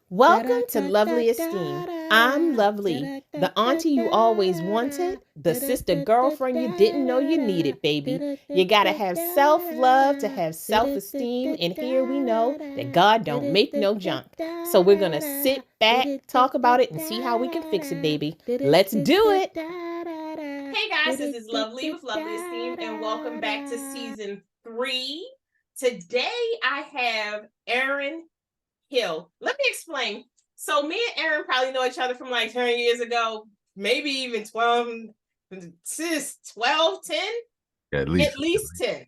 Welcome to Lovely Esteem. I'm Lovely, the auntie you always wanted, the sister girlfriend you didn't know you needed, baby. You gotta have self-love to have self-esteem, and here we know that God don't make no junk. So we're gonna sit back, talk about it, and see how we can fix it, baby. Let's do it! Hey guys, this is Lovely with Lovely Esteem, and welcome back to season 3. Today I have Aaron Hill. Let me explain. So me and Aaron probably know each other from like 10 years ago, maybe even 12, 12, 10? At least. At least 10.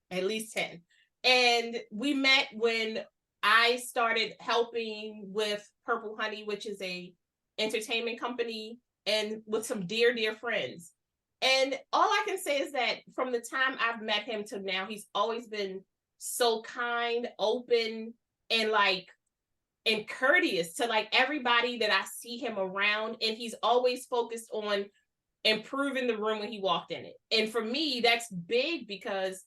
At least 10. And we met when I started helping with Purple Honey, which is a entertainment company, and with some dear friends. And all I can say is that from the time I've met him to now, he's always been so kind, open, and and courteous to like everybody that I see him around. And he's always focused on improving the room when he walked in it. And for me, that's big because,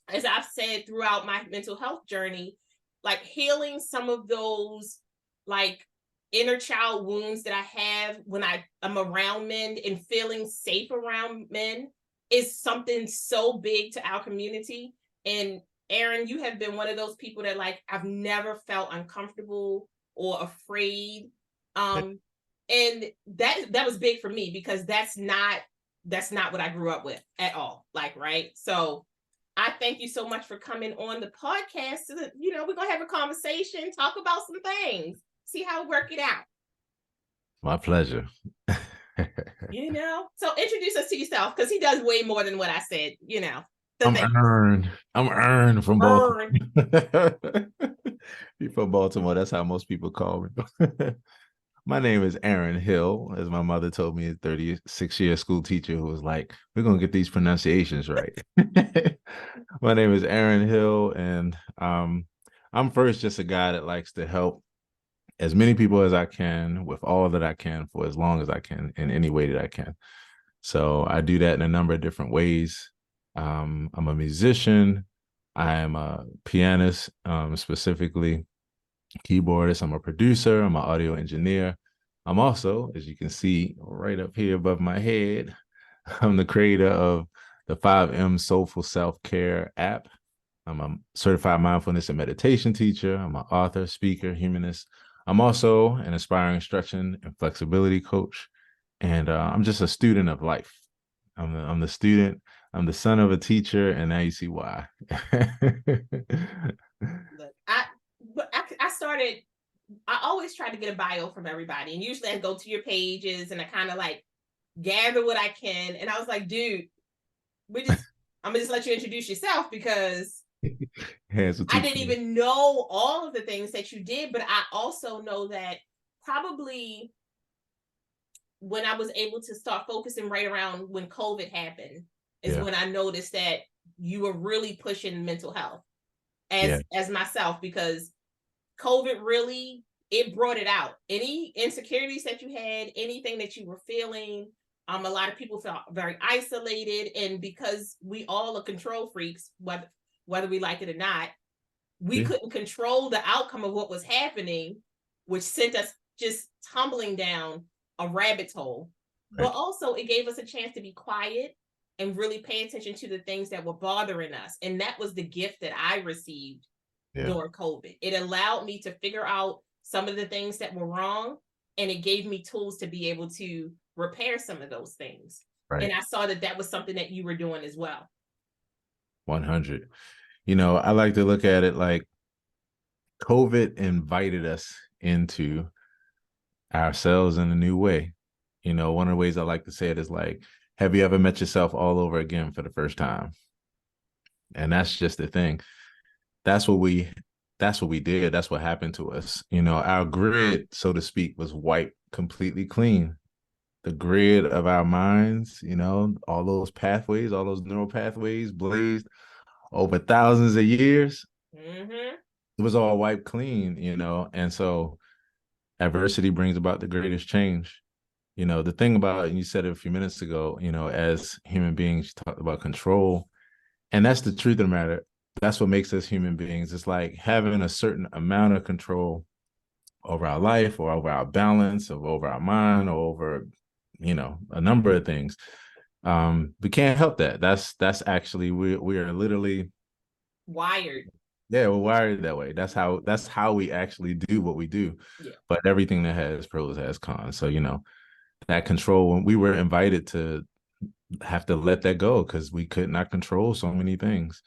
as I've said throughout my mental health journey, like healing some of those like inner child wounds that I have when I'm around men and feeling safe around men is something so big to our community. And Aaron, you have been one of those people that like I've never felt uncomfortable or afraid. And that was big for me because that's not what I grew up with at all. Like, right. So I thank you so much for coming on the podcast. So that, we're gonna have a conversation, talk about some things, see how we work it out. My pleasure. So introduce us to yourself because he does way more than what I said. I'm earned. I'm earned from Baltimore. You're from Baltimore. That's how most people call me. My name is Aaron Hill, as my mother told me, a 36-year school teacher who was like, we're going to get these pronunciations right. My name is Aaron Hill, and I'm first just a guy that likes to help as many people as I can with all that I can for as long as I can in any way that I can. So I do that in a number of different ways. I'm a musician. I am a pianist, specifically keyboardist. I'm a producer. I'm an audio engineer. I'm also, as you can see right up here above my head, I'm the creator of the 5M Soulful Self-Care app. I'm a certified mindfulness and meditation teacher. I'm an author, speaker, humanist. I'm also an aspiring instruction and flexibility coach. And I'm just a student of life. I'm the student. I'm the son of a teacher, and now you see why. Look, I started. I always try to get a bio from everybody, and usually I go to your pages and I kind of like gather what I can. And I was like, dude, I'm gonna just let you introduce yourself because I didn't even know all of the things that you did, but I also know that probably when I was able to start focusing right around when COVID happened is when I noticed that you were really pushing mental health as myself, because COVID really, it brought it out. Any insecurities that you had, anything that you were feeling. A lot of people felt very isolated, and because we all are control freaks, whether we like it or not, we couldn't control the outcome of what was happening, which sent us just tumbling down a rabbit hole. Right. But also it gave us a chance to be quiet and really pay attention to the things that were bothering us. And that was the gift that I received during COVID. It allowed me to figure out some of the things that were wrong, and it gave me tools to be able to repair some of those things. Right. And I saw that was something that you were doing as well. 100. I like to look at it like COVID invited us into ourselves in a new way. One of the ways I like to say it is like, have you ever met yourself all over again for the first time? And that's just the thing. That's what we did. That's what happened to us. Our grid, so to speak, was wiped completely clean. The grid of our minds, all those pathways, all those neural pathways blazed over thousands of years. Mm-hmm. It was all wiped clean, and so adversity brings about the greatest change. The thing about, and you said it a few minutes ago, as human beings, you talked about control, and that's the truth of the matter. That's what makes us human beings. It's like having a certain amount of control over our life or over our balance or over our mind or over, a number of things. We can't help that. That's actually, we are literally wired. Yeah, we're wired that way. That's how we actually do what we do. Yeah. But everything that has pros has cons. So, that control, when we were invited to have to let that go because we could not control so many things.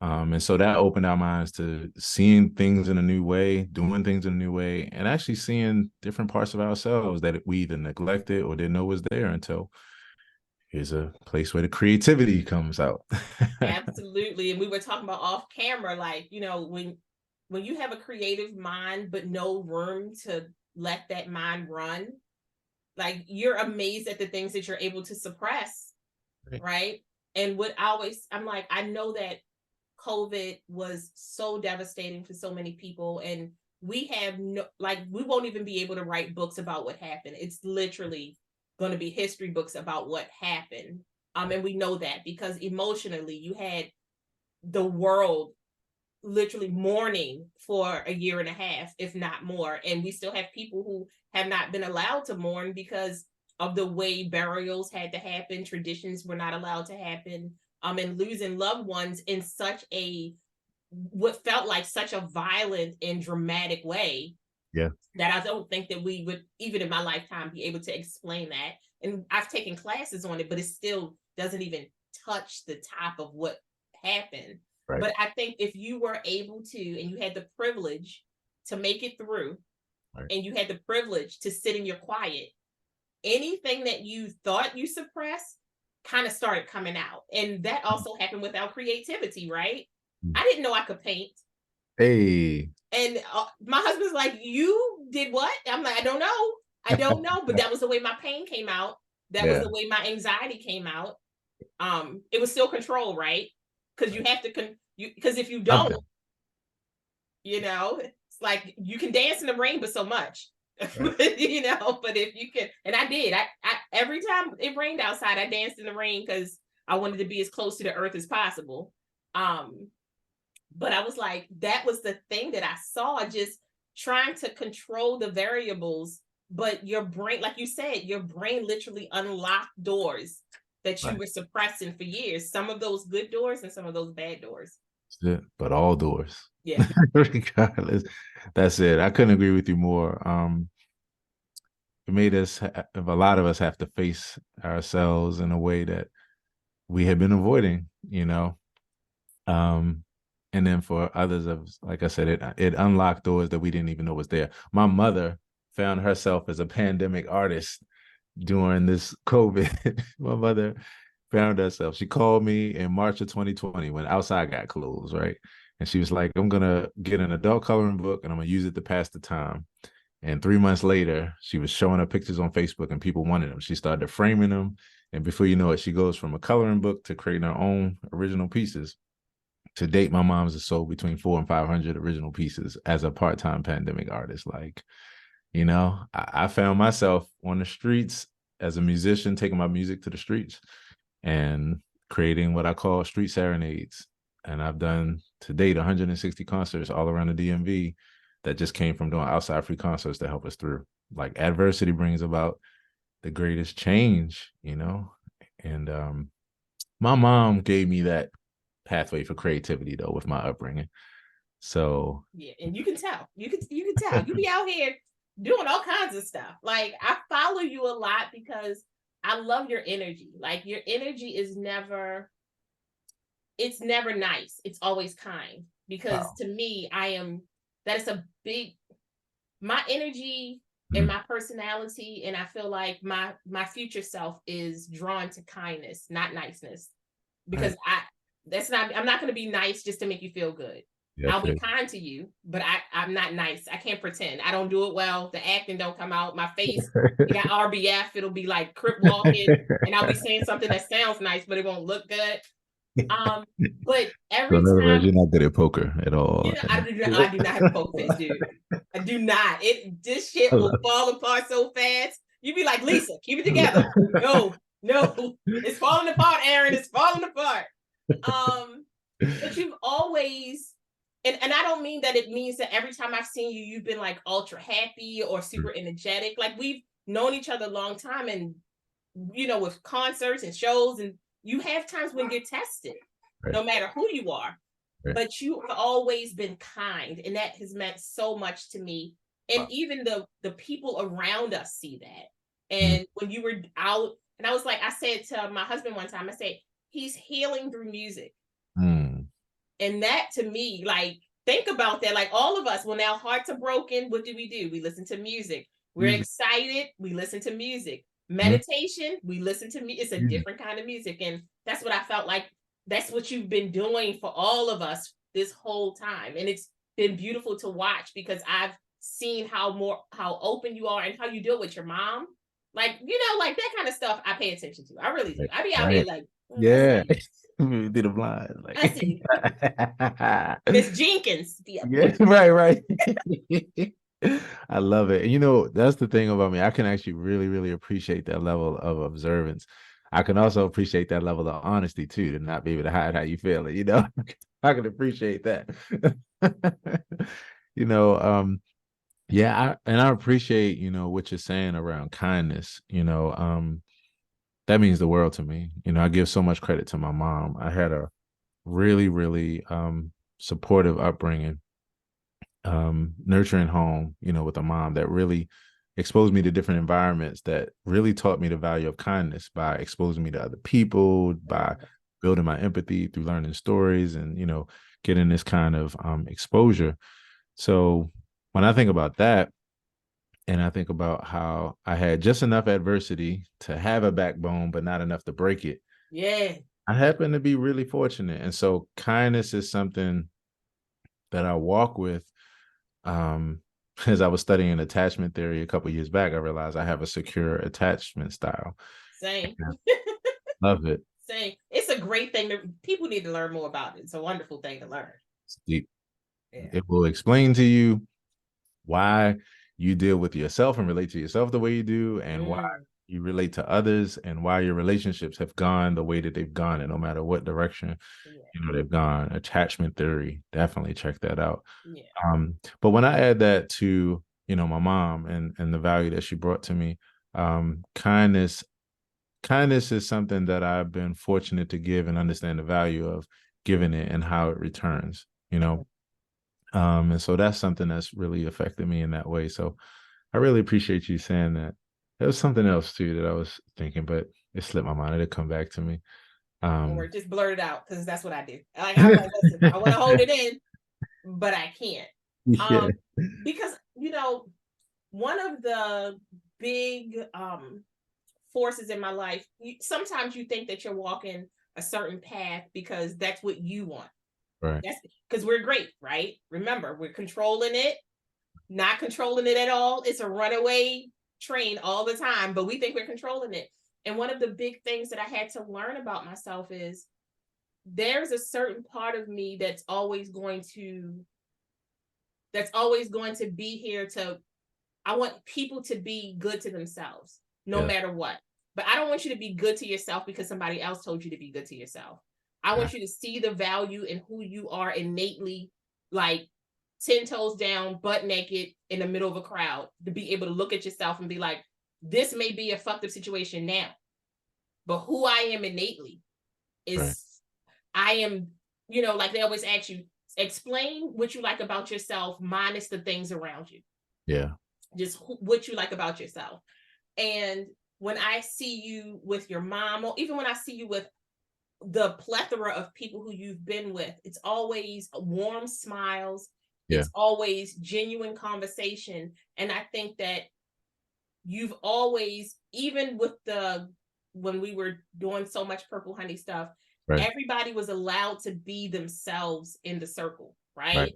And so that opened our minds to seeing things in a new way, doing things in a new way, and actually seeing different parts of ourselves that we either neglected or didn't know was there until here's a place where the creativity comes out. Absolutely. And we were talking about off camera, like, when you have a creative mind, but no room to let that mind run, like you're amazed at the things that you're able to suppress. Right. And I'm like, I know that COVID was so devastating for so many people, and we have we won't even be able to write books about what happened. It's literally going to be history books about what happened. And we know that because emotionally you had the world literally mourning for a year and a half, if not more. And we still have people who have not been allowed to mourn because of the way burials had to happen. Traditions were not allowed to happen. And losing loved ones in what felt like such a violent and dramatic way. Yeah. That I don't think that we would, even in my lifetime, be able to explain that. And I've taken classes on it, but it still doesn't even touch the top of what happened. Right. But I think if you were able to, and you had the privilege to make it through, right, and you had the privilege to sit in your quiet, anything that you thought you suppressed kind of started coming out. And that also happened with our creativity, right? I didn't know I could paint. Hey. And my husband's like, you did what? I'm like, I don't know. But that was the way my pain came out. That was the way my anxiety came out. It was still control, right? Because you have to, because if you don't, it's like you can dance in the rain, but so much, right. But if you can, and I did, I every time it rained outside, I danced in the rain because I wanted to be as close to the earth as possible. But I was like, that was the thing that I saw, just trying to control the variables. But your brain, like you said, your brain literally unlocked doors that you were suppressing for years. Some of those good doors and some of those bad doors. That's it, but all doors. Yeah. Regardless. That's it. I couldn't agree with you more. It made a lot of us have to face ourselves in a way that we had been avoiding, and then for others of, like I said, it unlocked doors that we didn't even know was there. My mother found herself as a pandemic artist during this COVID. My mother found herself. She called me in March of 2020 when outside got closed, right? And she was like, I'm going to get an adult coloring book and I'm going to use it to pass the time. And 3 months later, she was showing her pictures on Facebook and people wanted them. She started framing them. And before you know it, she goes from a coloring book to creating her own original pieces. To date, my mom's has sold between 400 and 500 original pieces as a part-time pandemic artist. Like, I found myself on the streets as a musician, taking my music to the streets and creating what I call street serenades. And I've done to date 160 concerts all around the DMV that just came from doing outside free concerts to help us through. Like, adversity brings about the greatest change, And my mom gave me that pathway for creativity though with my upbringing. So yeah, and you can tell. You can tell. You be out here doing all kinds of stuff. Like, I follow you a lot because I love your energy. Like, your energy is never nice. It's always kind. Because to me, that's a big, my energy and my personality, and I feel like my future self is drawn to kindness, not niceness. Because I'm not going to be nice just to make you feel good. Yes, I'll be kind to you, but I'm not nice. I can't pretend. I don't do it well. The acting don't come out. My face, you got RBF. It'll be like crip walking, and I'll be saying something that sounds nice, but it won't look good. But every time, you're not good at poker at all. I do not have a poker face, dude. I do not. This shit will fall apart so fast. You be like, Lisa, keep it together. No, it's falling apart, Aaron. It's falling apart. But you've always and I don't mean that it means that every time I've seen you, you've been like ultra happy or super energetic. Like we've known each other a long time, and with concerts and shows, and you have times when you're tested, Right. no matter who you are. Right. But you've always been kind, and that has meant so much to me. And Wow. even the people around us see that. Mm. And when you were out, and I said to my husband one time, I said, he's healing through music. Mm. And that to me, like, think about that. Like all of us, when our hearts are broken, what do? We listen to music. We're Music. excited, we listen to music. Mm. Meditation, we listen to me. It's a Music. different kind of music. And that's what I felt like. That's what you've been doing for all of us this whole time. And it's been beautiful to watch because I've seen how open you are and how you deal with your mom. Like, like that kind of stuff I pay attention to. I really do. Right. I be out here Right. like, I Yeah. see you. Did the blind. I Like see you. Miss Jenkins. Yeah. yeah, right, right. I love it. And that's the thing about me. I can actually really, really appreciate that level of observance. I can also appreciate that level of honesty too, to not be able to hide how you feel it. I can appreciate that. you know, um, yeah, I appreciate, what you're saying around kindness. That means the world to me. I give so much credit to my mom. I had a really, really supportive upbringing, nurturing home, with a mom that really exposed me to different environments that really taught me the value of kindness by exposing me to other people, by building my empathy through learning stories and, getting this kind of exposure. So when I think about that, and I think about how I had just enough adversity to have a backbone, but not enough to break it. Yeah. I happen to be really fortunate. And so kindness is something that I walk with. As I was studying attachment theory a couple years back, I realized I have a secure attachment style. Same. And I love it. Same. It's a great thing that people need to learn more about. It's a wonderful thing to learn. It's deep. Yeah. It will explain to you why you deal with yourself and relate to yourself the way you do, and why you relate to others, and why your relationships have gone the way that they've gone, and no matter what direction they've gone. Attachment theory, definitely check that out. Yeah. But when I add that to my mom and the value that she brought to me, kindness is something that I've been fortunate to give and understand the value of giving it and how it returns. And so that's something that's really affected me in that way. So I really appreciate you saying that. There was something else too that I was thinking, but it slipped my mind. It'll come back to me. Or just blurt it out because that's what I do. Like I'm like, listen, I want to hold it in, but I can't. Yeah. Because one of the big forces in my life, sometimes you think that you're walking a certain path because that's what you want. Right. That's because we're great, right? Remember, we're controlling it, not controlling it at all. It's a runaway train all the time, but we think we're controlling it. And one of the big things that I had to learn about myself is there's a certain part of me that's always going to be here I want people to be good to themselves no matter what. But I don't want you to be good to yourself because somebody else told you to be good to yourself. I want you to see the value in who you are innately, like 10 toes down, butt naked in the middle of a crowd, to be able to look at yourself and be like, this may be a fucked up situation now, but who I am innately is, I am, like they always ask you, explain what you like about yourself minus the things around you. Yeah. Just what you like about yourself. And when I see you with your mom, or even when I see you with the plethora of people who you've been with, it's always warm smiles. Yeah. It's always genuine conversation. And I think that you've always, even with when we were doing so much Purple Honey stuff, everybody was allowed to be themselves in the circle, right?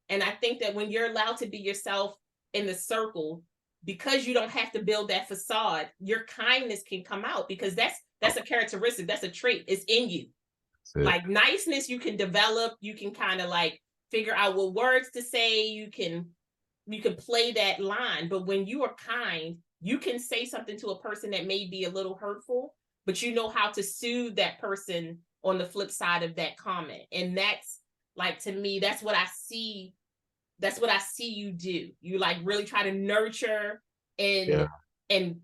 And I think that when you're allowed to be yourself in the circle, because you don't have to build that facade, your kindness can come out, because that's a characteristic, that's a trait, it's in you. Like niceness, you can develop, you can kind of like figure out what words to say, you can play that line. But when you are kind, you can say something to a person that may be a little hurtful, but you know how to soothe that person on the flip side of that comment. And that's Like, to me, that's what I see. That's what I see you do. You like really try to nurture and and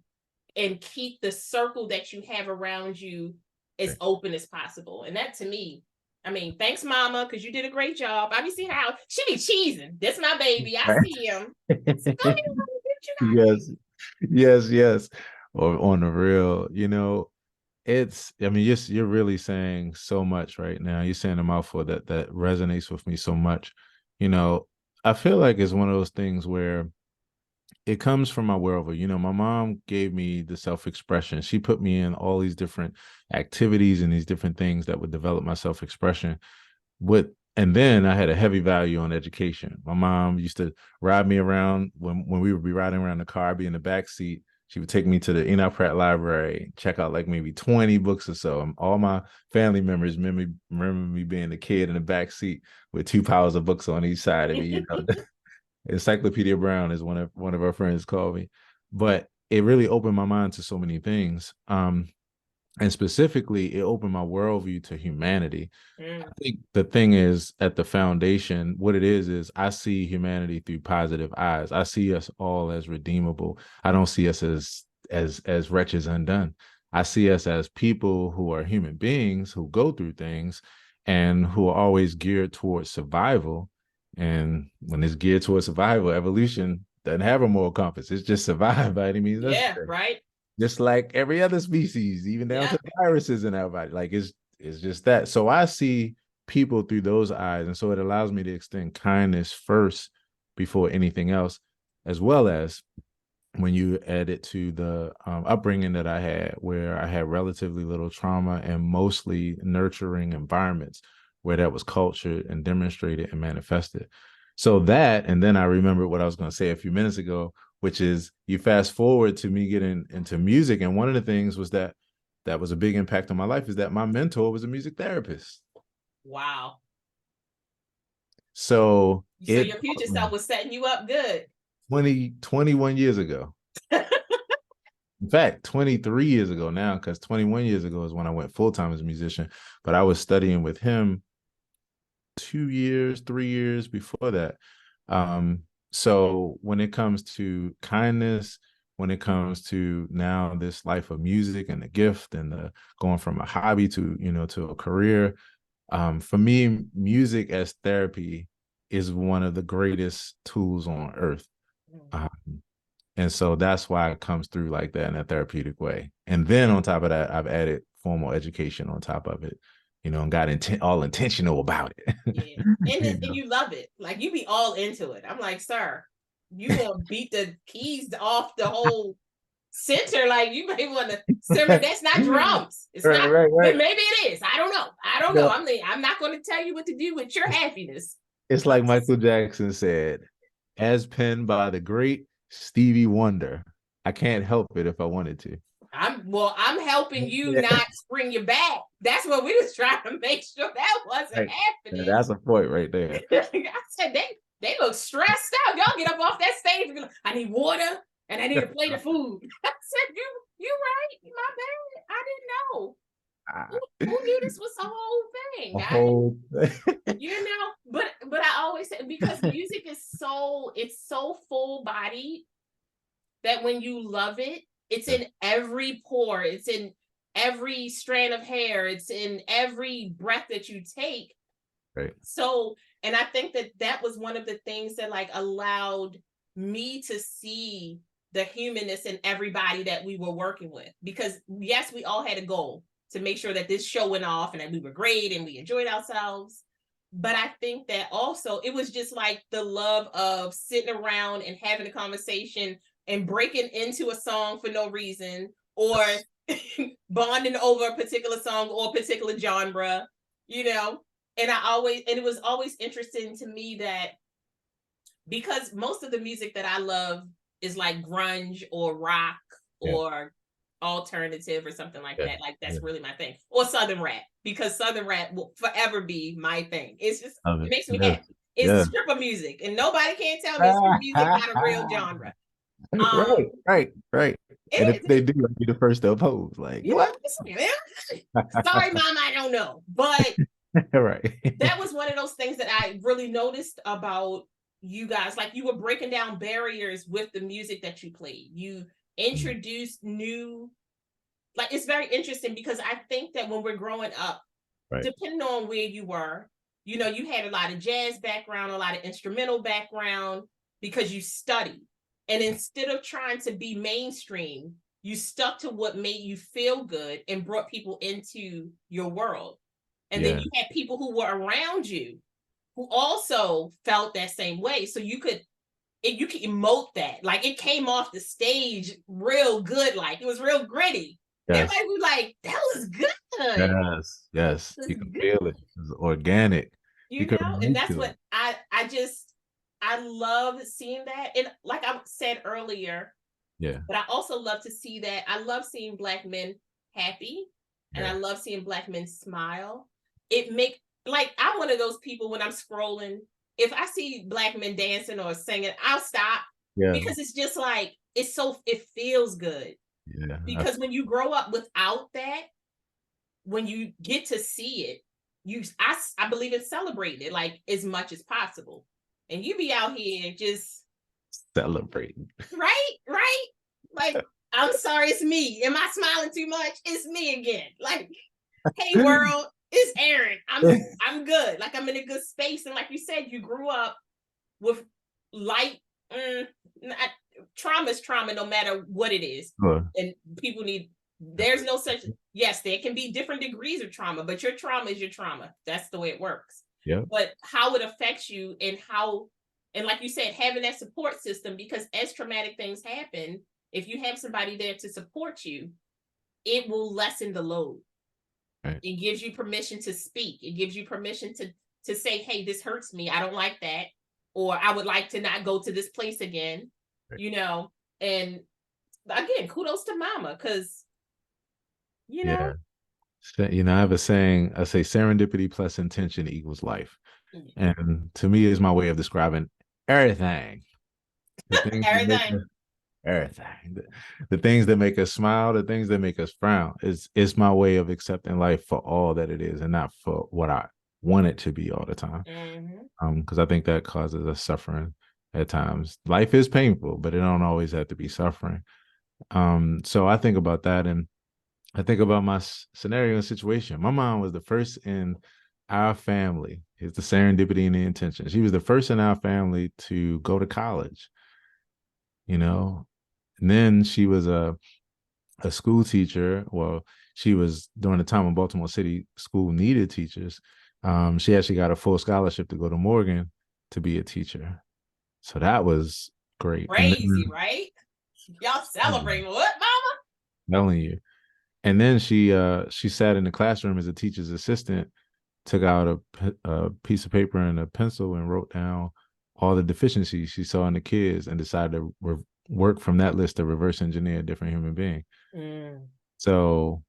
and keep the circle that you have around you as open as possible. And that, to me, I mean, thanks, Mama, because you did a great job. I be seeing how she be cheesing. This my baby. I see him. So go ahead, Mama, do what you gotta do. Yes, yes, yes. Or on the real, I mean, you're really saying so much right now. You're saying a mouthful that resonates with me so much. You know, I feel like it's one of those things where it comes from my worldview. My mom gave me the self-expression. She put me in all these different activities and these different things that would develop my self-expression. And then I had a heavy value on education. My mom used to ride me around when we would be riding around the car, I'd be in the back seat. She would take me to the Enoch Pratt Library, check out like maybe 20 books or so. And all my family members remember me being a kid in the back seat with 2 piles of books on each side of me. Encyclopedia Brown is one of our friends called me. But it really opened my mind to so many things. And specifically, it opened my worldview to humanity. I think the thing is, at the foundation, what it is I see humanity through positive eyes. I see us all as redeemable. I don't see us as wretches undone. I see us as people who are human beings who go through things and who are always geared towards survival. And when it's geared towards survival, evolution doesn't have a moral compass. It's just survive by any means necessary. Yeah, right. Just like every other species, even down to viruses in our body. Like it's just that. So I see people through those eyes. And so it allows me to extend kindness first before anything else, as well as when you add it to the upbringing that I had, where I had relatively little trauma and mostly nurturing environments where that was cultured and demonstrated and manifested. So that, and then I remembered what I was going to say a few minutes ago, which is you fast forward to me getting into music. And one of the things was that was a big impact on my life is that my mentor was a music therapist. Wow. So your future self was setting you up good. 21 years ago. In fact, 23 years ago now, because 21 years ago is when I went full-time as a musician. But I was studying with him 2 years, 3 years before that. So when it comes to kindness, when it comes to now this life of music and the gift and the going from a hobby to, to a career, for me, music as therapy is one of the greatest tools on earth. And so that's why it comes through like that in a therapeutic way. And then on top of that, I've added formal education on top of it, and got all intentional about it. Yeah. And you love it. Like you be all into it. I'm like, sir, you gonna beat the keys off the whole center. Like you may want to simmer. That's not drums. It's not, right. But maybe it is. I don't know. I'm not going to tell you what to do with your happiness. It's like Michael Jackson said, as penned by the great Stevie Wonder. I can't help it if I wanted to. I'm helping you not bring you back. That's what we was trying to make sure that wasn't happening. That's a point right there. I said they look stressed out. Y'all get up off that stage and be like, I need water and I need to play the food. I said, you right, my bad. I didn't know. Who knew this was the whole thing? But I always say, because music is it's so full bodied that when you love it, it's in every pore, it's in every strand of hair, it's in every breath that you take. Right. So, and I think that was one of the things that like allowed me to see the humanness in everybody that we were working with. Because yes, we all had a goal to make sure that this show went off and that we were great and we enjoyed ourselves. But I think that also it was just like the love of sitting around and having a conversation and breaking into a song for no reason, or bonding over a particular song or a particular genre, And it was always interesting to me that because most of the music that I love is like grunge or rock or alternative or something like that. Like that's really my thing. Or Southern rap, because Southern rap will forever be my thing. It's just, it makes me happy. It's stripper music, and nobody can tell me it's music not a real genre. Right. And if they do, I'll be the first to oppose. Like, what? Sorry, Mom, I don't know. But Right. That was one of those things that I really noticed about you guys. Like you were breaking down barriers with the music that you played. You Mm, introduced new, like it's very interesting because I think that when we're growing up, right. depending on where you were, you know, you had a lot of jazz background, a lot of instrumental background because you studied. And instead of trying to be mainstream, you stuck to what made you feel good and brought people into your world. And then Yeah. you had people who were around you who also felt that same way. So you could emote that. Like it came off the stage real good, like it was real gritty. Yes. Everybody was like, that was good. Yes. Yes. It You was can good. feel it. It's organic. You You can know, and relate that's to what it. I just I love seeing that. And like I said earlier, Yeah. but I also love to see that. I love seeing black men happy and I Yeah. love seeing black men smile. It make like I'm one of those people when I'm scrolling, if I see black men dancing or singing, I'll stop Yeah. because it's just like it feels good. Yeah. Because when you grow up without that, when you get to see it, I believe in celebrating it like as much as possible. And you be out here just Celebrating. right, like I'm sorry, it's me. Am I smiling too much? It's me again. Like, hey world, it's Aaron. I'm good. Like I'm in a good space. And like you said, you grew up with light. Not, trauma is trauma, no matter what it is. Sure. And people need. There's no such. Yes, there can be different degrees of trauma, but your trauma is your trauma. That's the way it works. Yep. But how it affects you and how, and like you said, having that support system, because as traumatic things happen, if you have somebody there to support you, it will lessen the load. Right. It gives you permission to speak. It gives you permission to say, hey, this hurts me. I don't like that. Or I would like to not go to this place again, Right. you know. And again, kudos to mama, because you know. Yeah. You know, I have a saying, I say serendipity plus intention equals life. And to me, is my way of describing everything. The things that make Everything. us everything. The things that make us smile, the things that make us frown. It's my way of accepting life for all that it is and not for what I want it to be all the time. Mm-hmm. Because I think that causes us suffering at times. Life is painful, but it don't always have to be suffering. So I think about that, and I think about my scenario and situation. My mom was the first in our family. It's the serendipity and the intention. She was the first in our family to go to college, you know. And then she was a school teacher. Well, she was during the time when Baltimore City school needed teachers. She actually got a full scholarship to go to Morgan to be a teacher. So that was great. And Crazy, then right? Y'all celebrating what, mama? telling you. And then she sat in the classroom as a teacher's assistant, took out a piece of paper and a pencil and wrote down all the deficiencies she saw in the kids and decided to work from that list to reverse engineer a different human being. Mm, So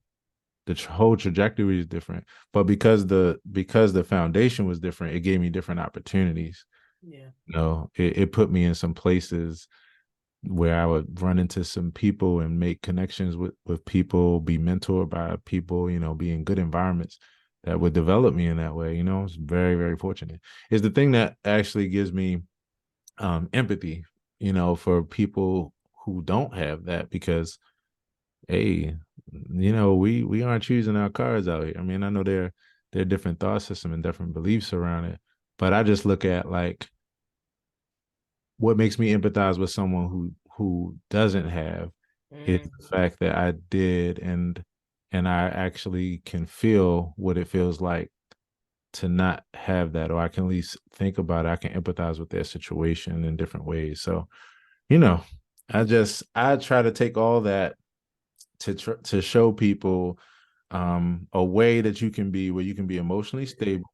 the whole trajectory is different, but because the foundation was different, it gave me different opportunities. yeah. You know, it put me in some places where I would run into some people and make connections with people, be mentored by people, you know, be in good environments that would develop me in that way. You know, it's very, very fortunate. It's the thing that actually gives me empathy, you know, for people who don't have that because hey, you know, we aren't choosing our cards out here. I mean, I know there are different thought system and different beliefs around it, but I just look at like what makes me empathize with someone who doesn't have is Mm, the fact that I did and I actually can feel what it feels like to not have that, or I can at least think about it. I can empathize with their situation in different ways. So, you know, I try to take all that to show people a way that you can be where you can be emotionally stable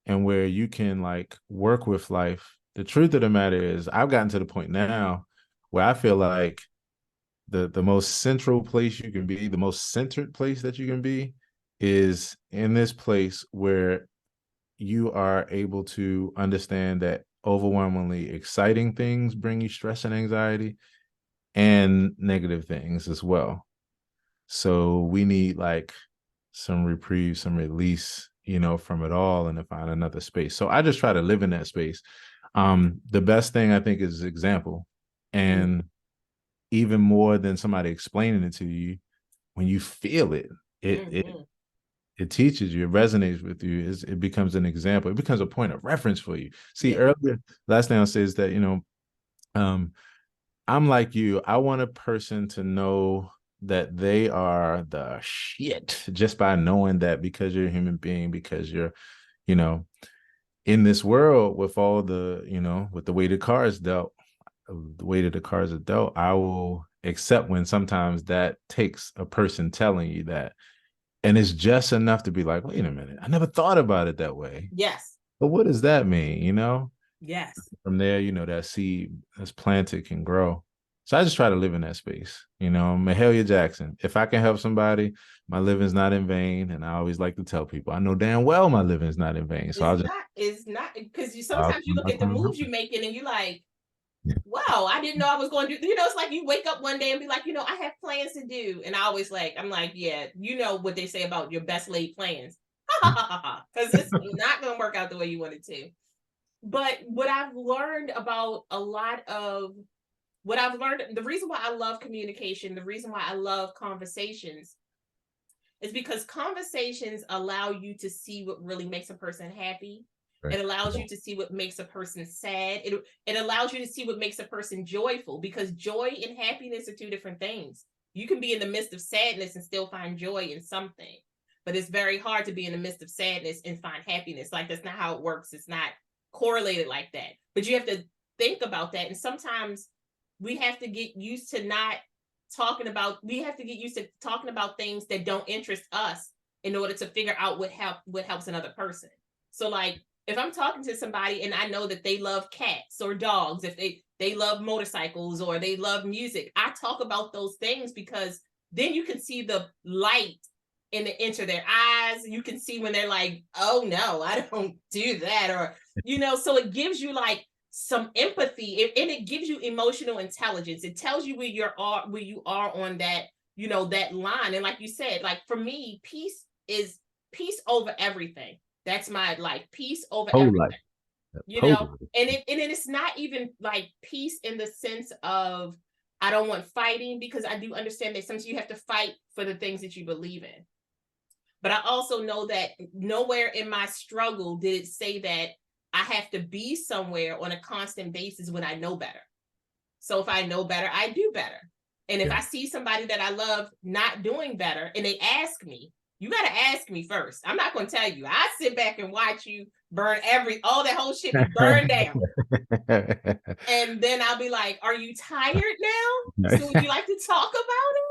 and where you can like work with life. The truth of the matter is I've gotten to the point now where I feel like the most central place you can be, the most centered place that you can be is in this place where you are able to understand that overwhelmingly exciting things bring you stress and anxiety and negative things as well. So we need like some reprieve, some release, from it all and to find another space. So I just try to live in that space. The best thing I think is example. And even more than somebody explaining it to you, when you feel it, it teaches you, it resonates with you, it becomes an example, it becomes a point of reference for you. See, earlier, last thing I'll say is that, I'm like you, I want a person to know that they are the shit just by knowing that, because you're a human being, because you're, in this world with all the, with the way the cards dealt, the way that the cards are dealt, I will accept when sometimes that takes a person telling you that. And it's just enough to be like, wait a minute, I never thought about it that way. Yes. But what does that mean? Yes. From there, that seed that's planted can grow. So I just try to live in that space. Mahalia Jackson. If I can help somebody, my living's not in vain. And I always like to tell people, I know damn well my living's not in vain. So it's not, because sometimes you look at the moves you're making and you're like, wow, I didn't know I was going to do, it's like you wake up one day and be like, I have plans to do. And I'm like, yeah, what they say about your best laid plans. Because it's not going to work out the way you want it to. But what I've learned about the reason why I love communication, the reason why I love conversations is because conversations allow you to see what really makes a person happy. Right. It allows you to see what makes a person sad. It allows you to see what makes a person joyful, because joy and happiness are two different things. You can be in the midst of sadness and still find joy in something, but it's very hard to be in the midst of sadness and find happiness. Like, that's not how it works. It's not correlated like that. But you have to think about that. And sometimes we have to get used to talking about things that don't interest us in order to figure out what helps another person. So, like, if I'm talking to somebody and I know that they love cats or dogs, if they love motorcycles or they love music, I talk about those things, because then you can see the light enter their eyes. You can see when they're like, oh no, I don't do that. Or, so it gives you like some empathy, and it gives you emotional intelligence. It tells you where you are on that, that line. And like you said, like, for me, peace over everything. That's my life. Peace over everything. Life. And it's not even like peace in the sense of, I don't want fighting, because I do understand that sometimes you have to fight for the things that you believe in. But I also know that nowhere in my struggle did it say that I have to be somewhere on a constant basis when I know better. So if I know better, I do better. And if I see somebody that I love not doing better and they ask me, you got to ask me first. I'm not going to tell you. I sit back and watch you burn all that whole shit burn down. And then I'll be like, are you tired now? So would you like to talk about it?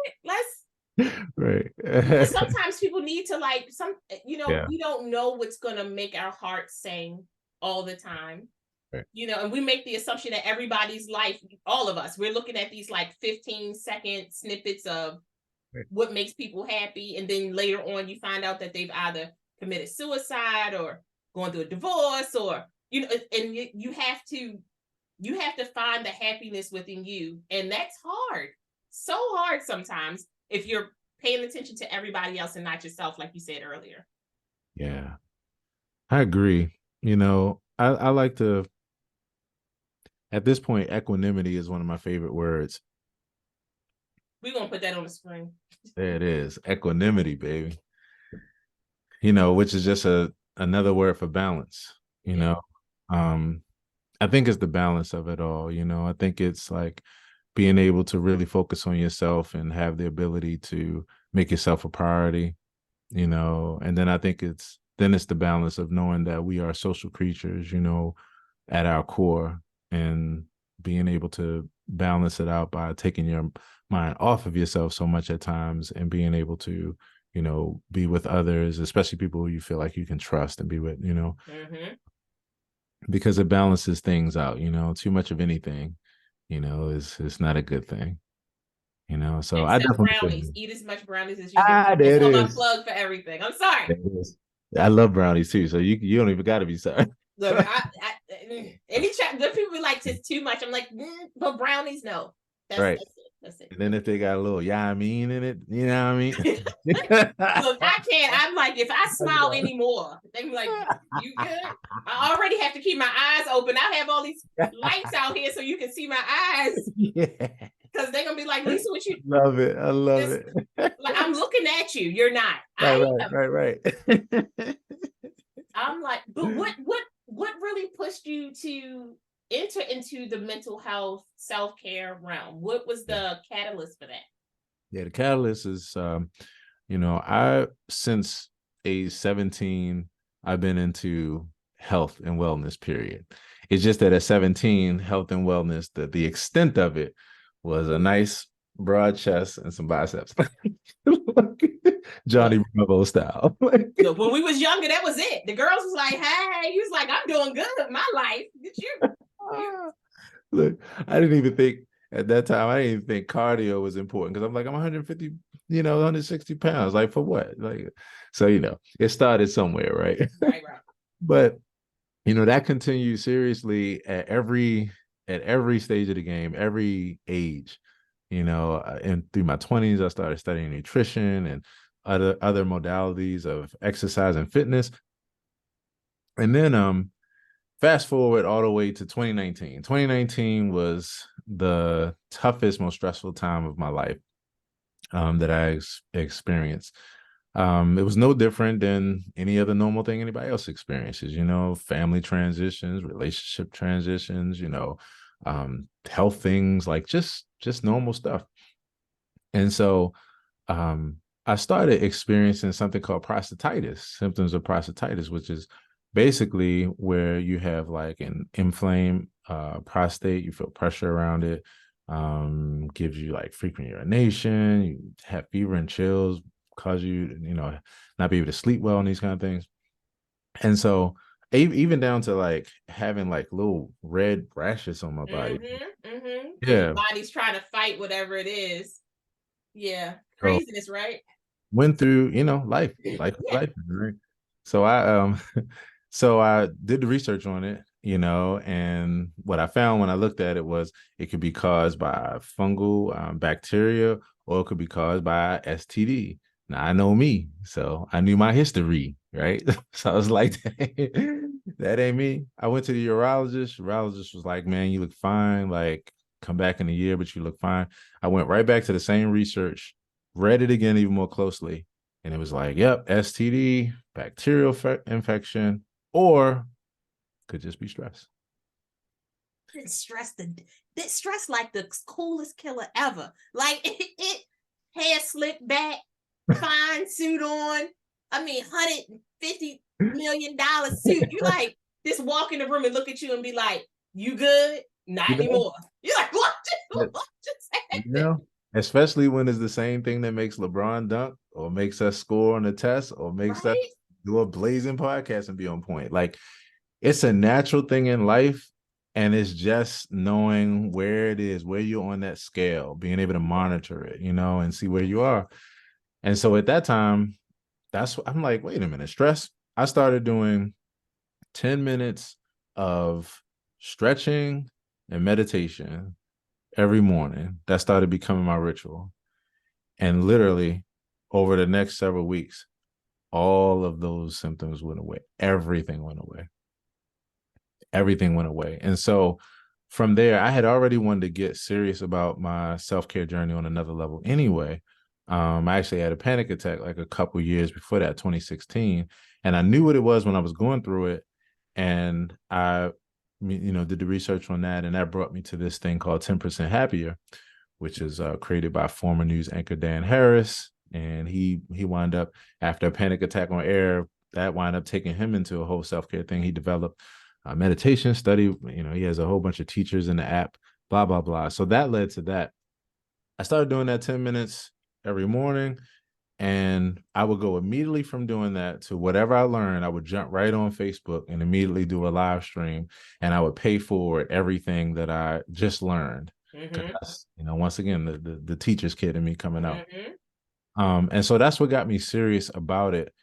Right. Sometimes people need to, like, we don't know what's going to make our hearts sing all the time. Right. And we make the assumption that everybody's life, all of us, we're looking at these like 15-second snippets of what makes people happy. And then later on, you find out that they've either committed suicide or going through a divorce, or, and you have to find the happiness within you. And that's hard. So hard sometimes if you're paying attention to everybody else and not yourself, like you said earlier. Yeah, I agree. I like to, at this point, equanimity is one of my favorite words. We're going to put that on the screen. There it is. Equanimity, baby. Which is just another word for balance, I think it's the balance of it all. I think it's like being able to really focus on yourself and have the ability to make yourself a priority, and then I think it's the balance of knowing that we are social creatures, at our core, and being able to balance it out by taking your mind off of yourself so much at times, and being able to, be with others, especially people who you feel like you can trust and be with, because it balances things out. Too much of anything, is not a good thing. So except I definitely brownies. Eat as much brownies as you can. There it is. My plug for everything. I'm sorry. I love brownies too, so you don't even got to be sorry. Look, good people like, it's too much. I'm like, but brownies, no. That's right. That's it. Listen. And then if they got a little yeah I mean in it, you know what I mean? Look, I can't. I'm like, if I smile anymore, they be like, you good? I already have to keep my eyes open. I have all these lights out here so you can see my eyes. Yeah. Because they're gonna be like, Lisa, what you Love it. I love this? it. Like, I'm looking at you. You're not. Right, I right, am. right, right. I'm like, but what really pushed you to enter into the mental health self-care realm? What was the catalyst for that? Yeah, the catalyst is I since age 17, I've been into health and wellness, period. It's just that at 17, health and wellness, the extent of it was a nice broad chest and some biceps. Johnny Look, Bravo style. look, when we was younger, that was it. The girls was like, hey, he was like, I'm doing good with my life. Did you Look, I didn't even think at that time, I didn't even think cardio was important because I'm like, I'm 150, 160 pounds. Like, for what? Like, so, it started somewhere, right? right, right. But, that continued seriously at every stage of the game, every age, and through my 20s, I started studying nutrition and other modalities of exercise and fitness. And then, fast forward all the way to 2019. 2019 was the toughest, most stressful time of my life that I experienced. It was no different than any other normal thing anybody else experiences, family transitions, relationship transitions, health things, like just normal stuff. And so I started experiencing something called prostatitis, symptoms of prostatitis, which is basically where you have like an inflamed prostate, you feel pressure around it, gives you like frequent urination, you have fever and chills, cause you, not be able to sleep well and these kind of things. And so even down to like having like little red rashes on my body. Because your Yeah. body's trying to fight whatever it is. Yeah. So Craziness, right? went through, life, Yeah. life, right? So I did the research on it, and what I found when I looked at it was it could be caused by fungal bacteria, or it could be caused by STD. Now I know me, so I knew my history, right? So I was like, that ain't me. I went to the urologist. Urologist was like, man, you look fine. Like, come back in a year, but you look fine. I went right back to the same research, read it again even more closely, and it was like, yep, STD, bacterial infection, or could just be stress. Stress this stress like the coolest killer ever. Like it hair slicked back, fine suit on. I mean, $150 million suit. You like just walk in the room and look at you and be like, you good? Not anymore. You're like, what just happened? Especially when it's the same thing that makes LeBron dunk or makes us score on the test or makes us Right? do a blazing podcast and be on point. Like, it's a natural thing in life. And it's just knowing where it is, where you're on that scale, being able to monitor it, and see where you are. And so at that time, that's what I'm like, wait a minute, stress. I started doing 10 minutes of stretching and meditation every morning. That started becoming my ritual. And literally over the next several weeks, all of those symptoms went away. Everything went away. Everything went away. And so from there, I had already wanted to get serious about my self-care journey on another level anyway. I actually had a panic attack like a couple years before that, 2016. And I knew what it was when I was going through it. And I, did the research on that. And that brought me to this thing called 10% Happier, which is created by former news anchor Dan Harris. And he wound up, after a panic attack on air, that wound up taking him into a whole self-care thing. He developed a meditation study. He has a whole bunch of teachers in the app, blah, blah, blah. So that led to that. I started doing that 10 minutes every morning. And I would go immediately from doing that to whatever I learned. I would jump right on Facebook and immediately do a live stream. And I would pay forward everything that I just learned. Because once again, the teacher's kid in me coming out. And so that's what got me serious about it.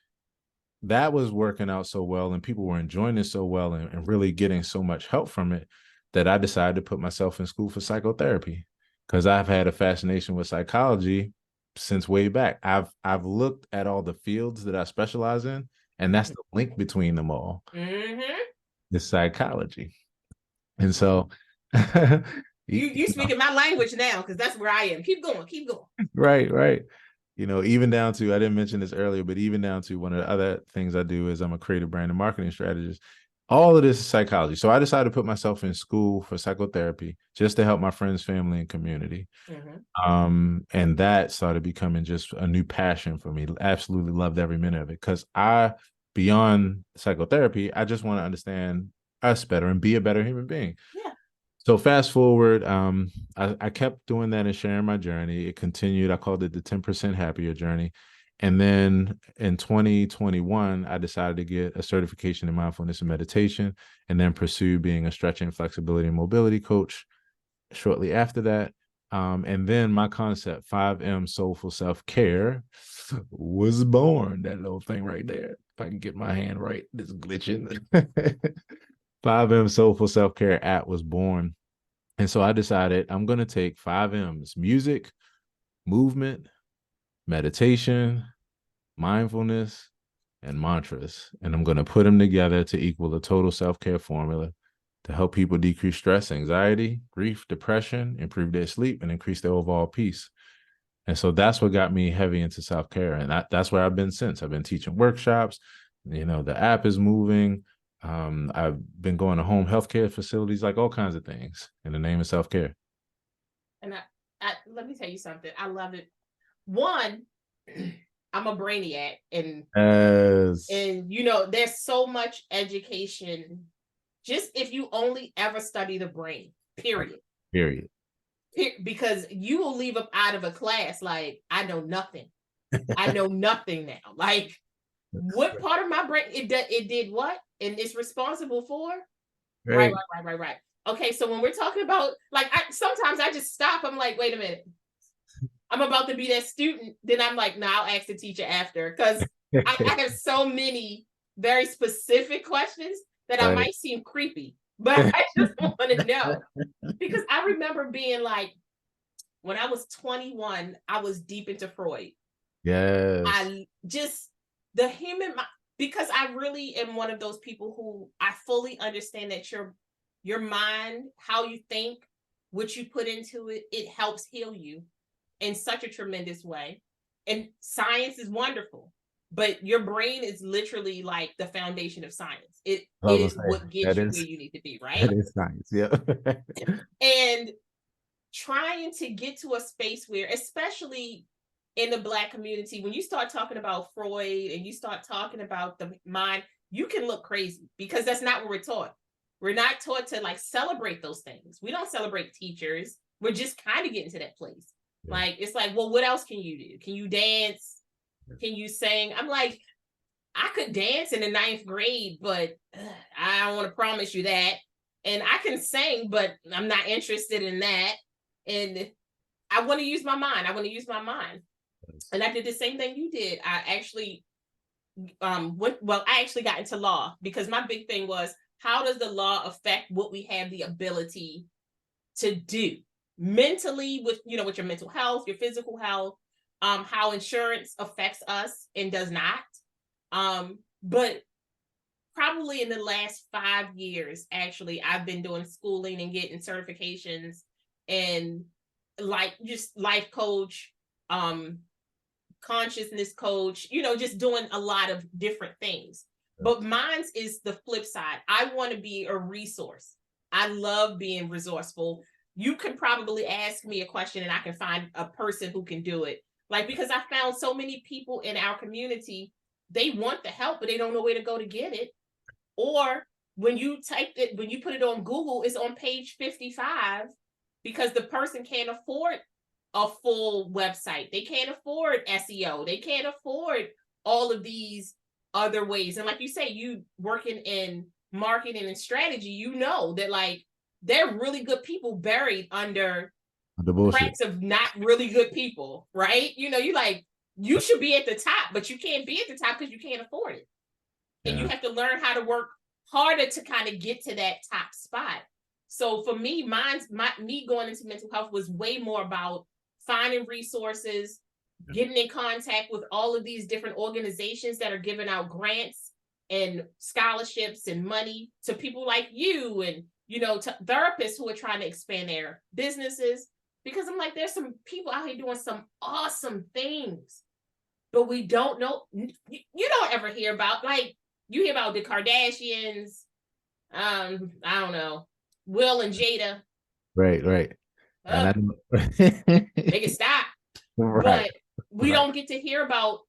That was working out so well and people were enjoying it so well and really getting so much help from it that I decided to put myself in school for psychotherapy. because I've had a fascination with psychology since way back. I've looked at all the fields that I specialize in, and that's the link between them all. Mm-hmm. Is psychology. And so You you know, speaking my language now, because that's where I am. Keep going, keep going. right, right. Even down to, I didn't mention this earlier, but even down to one of the other things I do is I'm a creative brand and marketing strategist. All of this is psychology. So I decided to put myself in school for psychotherapy just to help my friends, family, and community. Mm-hmm. And that started becoming just a new passion for me. Absolutely loved every minute of it because beyond psychotherapy, I just want to understand us better and be a better human being. Yeah. So fast forward, I kept doing that and sharing my journey. It continued. I called it the 10% happier journey. And then in 2021, I decided to get a certification in mindfulness and meditation and then pursue being a stretching, flexibility, and mobility coach shortly after that. And then my concept, 5M Soulful Self-Care, was born. That little thing right there. If I can get my hand right, this glitching. 5M Soulful Self-Care app was born. And so I decided I'm going to take 5M's: music, movement, meditation, mindfulness, and mantras. And I'm going to put them together to equal a total self-care formula to help people decrease stress, anxiety, grief, depression, improve their sleep, and increase their overall peace. And so that's what got me heavy into self-care. And that's where I've been since. I've been teaching workshops. The app is moving. I've been going to home healthcare facilities, like all kinds of things in the name of self-care. And let me tell you something. I love it. One, I'm a brainiac, and Yes. there's so much education. Just if you only ever study the brain, period. Because you will leave up out of a class like, I know nothing. I know nothing now. Like, what part of my brain it did what, and it's responsible for? Right. Okay, so when we're talking about, like, sometimes I just stop. I'm like, wait a minute. I'm about to be that student. Then I'm like, no, I'll ask the teacher after, because I have so many very specific questions that I might seem creepy, but I just want to know. Because I remember being like, when I was 21, I was deep into Freud. Yes. I just, the human mind, because I really am one of those people who I fully understand that your mind, how you think, what you put into it, it helps heal you in such a tremendous way. And science is wonderful, but your brain is literally like the foundation of science. It is what gets you where you need to be, right? That is science, yeah. And trying to get to a space where, especially in the Black community, when you start talking about Freud and you start talking about the mind, you can look crazy, because that's not what we're taught. We're not taught to like celebrate those things. We don't celebrate teachers. We're just kind of getting to that place. Yeah. Like, it's like, well, what else can you do? Can you dance? Can you sing? I'm like, I could dance in the 9th grade, but I don't want to promise you that. And I can sing, but I'm not interested in that. And I want to use my mind. And I did the same thing you did. I actually I actually got into law, because my big thing was, how does the law affect what we have the ability to do mentally, with with your mental health, your physical health, how insurance affects us and does not. But probably in the last 5 years, actually, I've been doing schooling and getting certifications, and like just life coach, consciousness coach, just doing a lot of different things. But mine's is the flip side. I want to be a resource. I love being resourceful. You can probably ask me a question and I can find a person who can do it. Like, because I found so many people in our community, they want the help, but they don't know where to go to get it. Or when you put it on Google, it's on page 55, because the person can't afford a full website. They can't afford SEO. They can't afford all of these other ways. And like you say, you working in marketing and strategy, that like, they're really good people buried under the cracks of not really good people, right? You should be at the top, but you can't be at the top because you can't afford it. And you have to learn how to work harder to kind of get to that top spot. So for me, me going into mental health was way more about finding resources, getting in contact with all of these different organizations that are giving out grants and scholarships and money to people like you, and to therapists who are trying to expand their businesses. Because I'm like, there's some people out here doing some awesome things, but we don't know. You don't ever hear about, like, you hear about the Kardashians, I don't know, Will and Jada. Right. And I uh, don't they can stop. right, But we right. don't get to hear about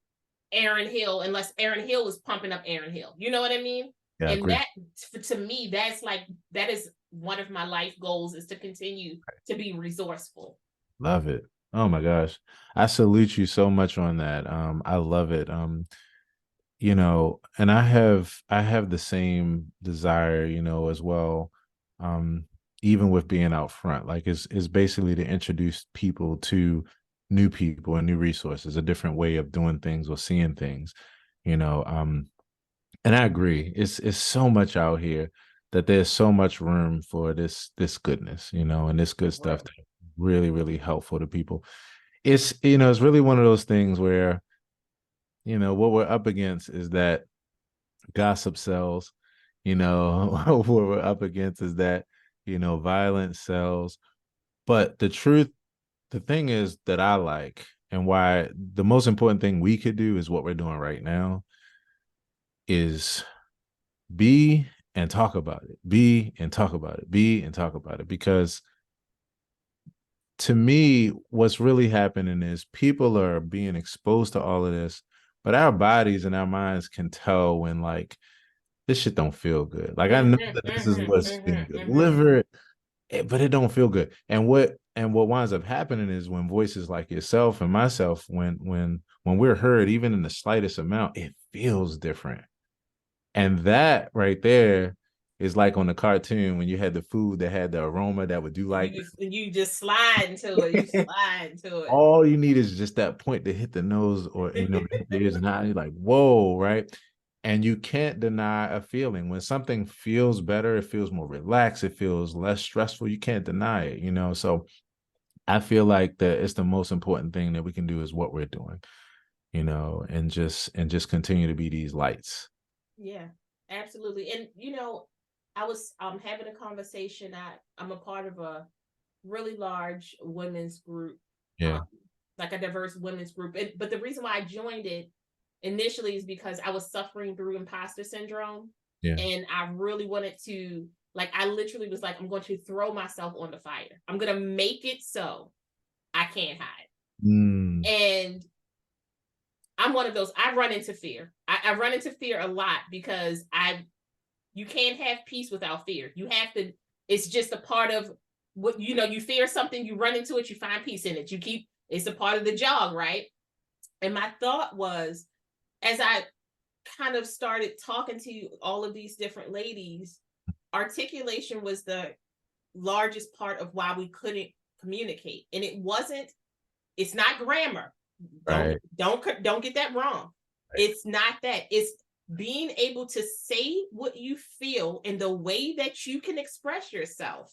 Aaron Hill unless Aaron Hill is pumping up Aaron Hill. You know what I mean? Yeah, I And agree. that, to me, that is one of my life goals, is to continue to be resourceful. Love it. Oh my gosh. I salute you so much on that. I love it. And I have the same desire, as well. Um, even with being out front, like it's basically to introduce people to new people and new resources, a different way of doing things or seeing things, you know. And I agree. It's so much out here that there's so much room for this goodness, and this good stuff Right. that's really, really helpful to people. It's really one of those things where, what we're up against is that gossip sells, what we're up against is that, violence sells. But the thing is that I like, and why the most important thing we could do is what we're doing right now, is be and talk about it. Be and talk about it. Be and talk about it. Because to me, what's really happening is people are being exposed to all of this, but our bodies and our minds can tell when, like, this shit don't feel good. Like, I know Mm-hmm, that this is mm-hmm, what's being mm-hmm, mm-hmm. delivered, but it don't feel good. And what winds up happening is when voices like yourself and myself, when we're heard, even in the slightest amount, it feels different. And that right there is like on the cartoon when you had the food that had the aroma that would do like You just slide into it. You slide into it. all you need is just that point to hit the nose, or hit the ears, and now you're like, whoa, right? And you can't deny a feeling. When something feels better, it feels more relaxed, it feels less stressful. You can't deny it. So I feel like that it's the most important thing that we can do is what we're doing, and just continue to be these lights. Yeah, absolutely. And I was having a conversation. I'm a part of a really large women's group, Yeah, um, like a diverse women's group. But the reason why I joined it initially is because I was suffering through imposter syndrome, yeah. and I really wanted to, like, I literally was like, I'm going to throw myself on the fire. I'm going to make it so I can't hide. Mm, And I'm one of those. I run into fear. I run into fear a lot because you can't have peace without fear. You have to. It's just a part of what you fear something, you run into it, you find peace in it. It's a part of the jog, right? And my thought was, as I kind of started talking to all of these different ladies, articulation was the largest part of why we couldn't communicate. And it's not grammar. Don't right. don't get that wrong. Right. It's not that. It's being able to say what you feel in the way that you can express yourself,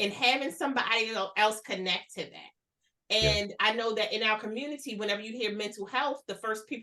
and having somebody else connect to that. Yeah. And I know that in our community, whenever you hear mental health, the first thing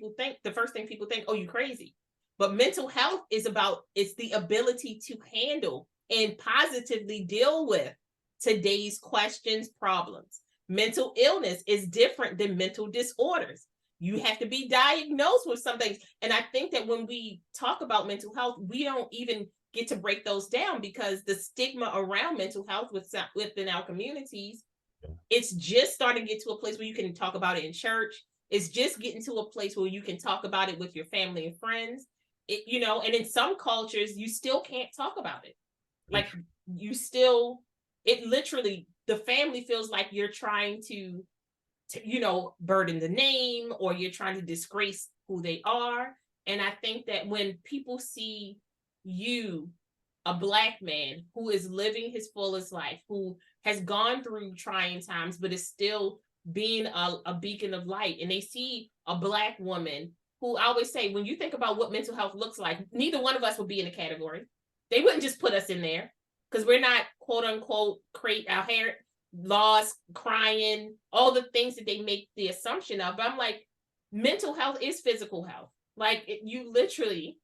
people think, oh, you crazy. But mental health it's the ability to handle and positively deal with today's questions, problems. Mental illness is different than mental disorders. You have to be diagnosed with some things. And I think that when we talk about mental health, we don't even get to break those down, because the stigma around mental health within our communities, Yeah. it's just starting to get to a place where you can talk about it in church. It's just getting to a place where you can talk about it with your family and friends. And in some cultures, you still can't talk about it. Very Like, true. it literally, the family feels like you're trying to burden the name, or you're trying to disgrace who they are. And I think that when people see you, a Black man who is living his fullest life, who has gone through trying times, but is still being a beacon of light, and they see a Black woman who, I always say, when you think about what mental health looks like, neither one of us would be in a category. They wouldn't just put us in there. because we're not quote unquote create our hair loss, crying, all the things that they make the assumption of. But I'm like, mental health is physical health. Like you literally,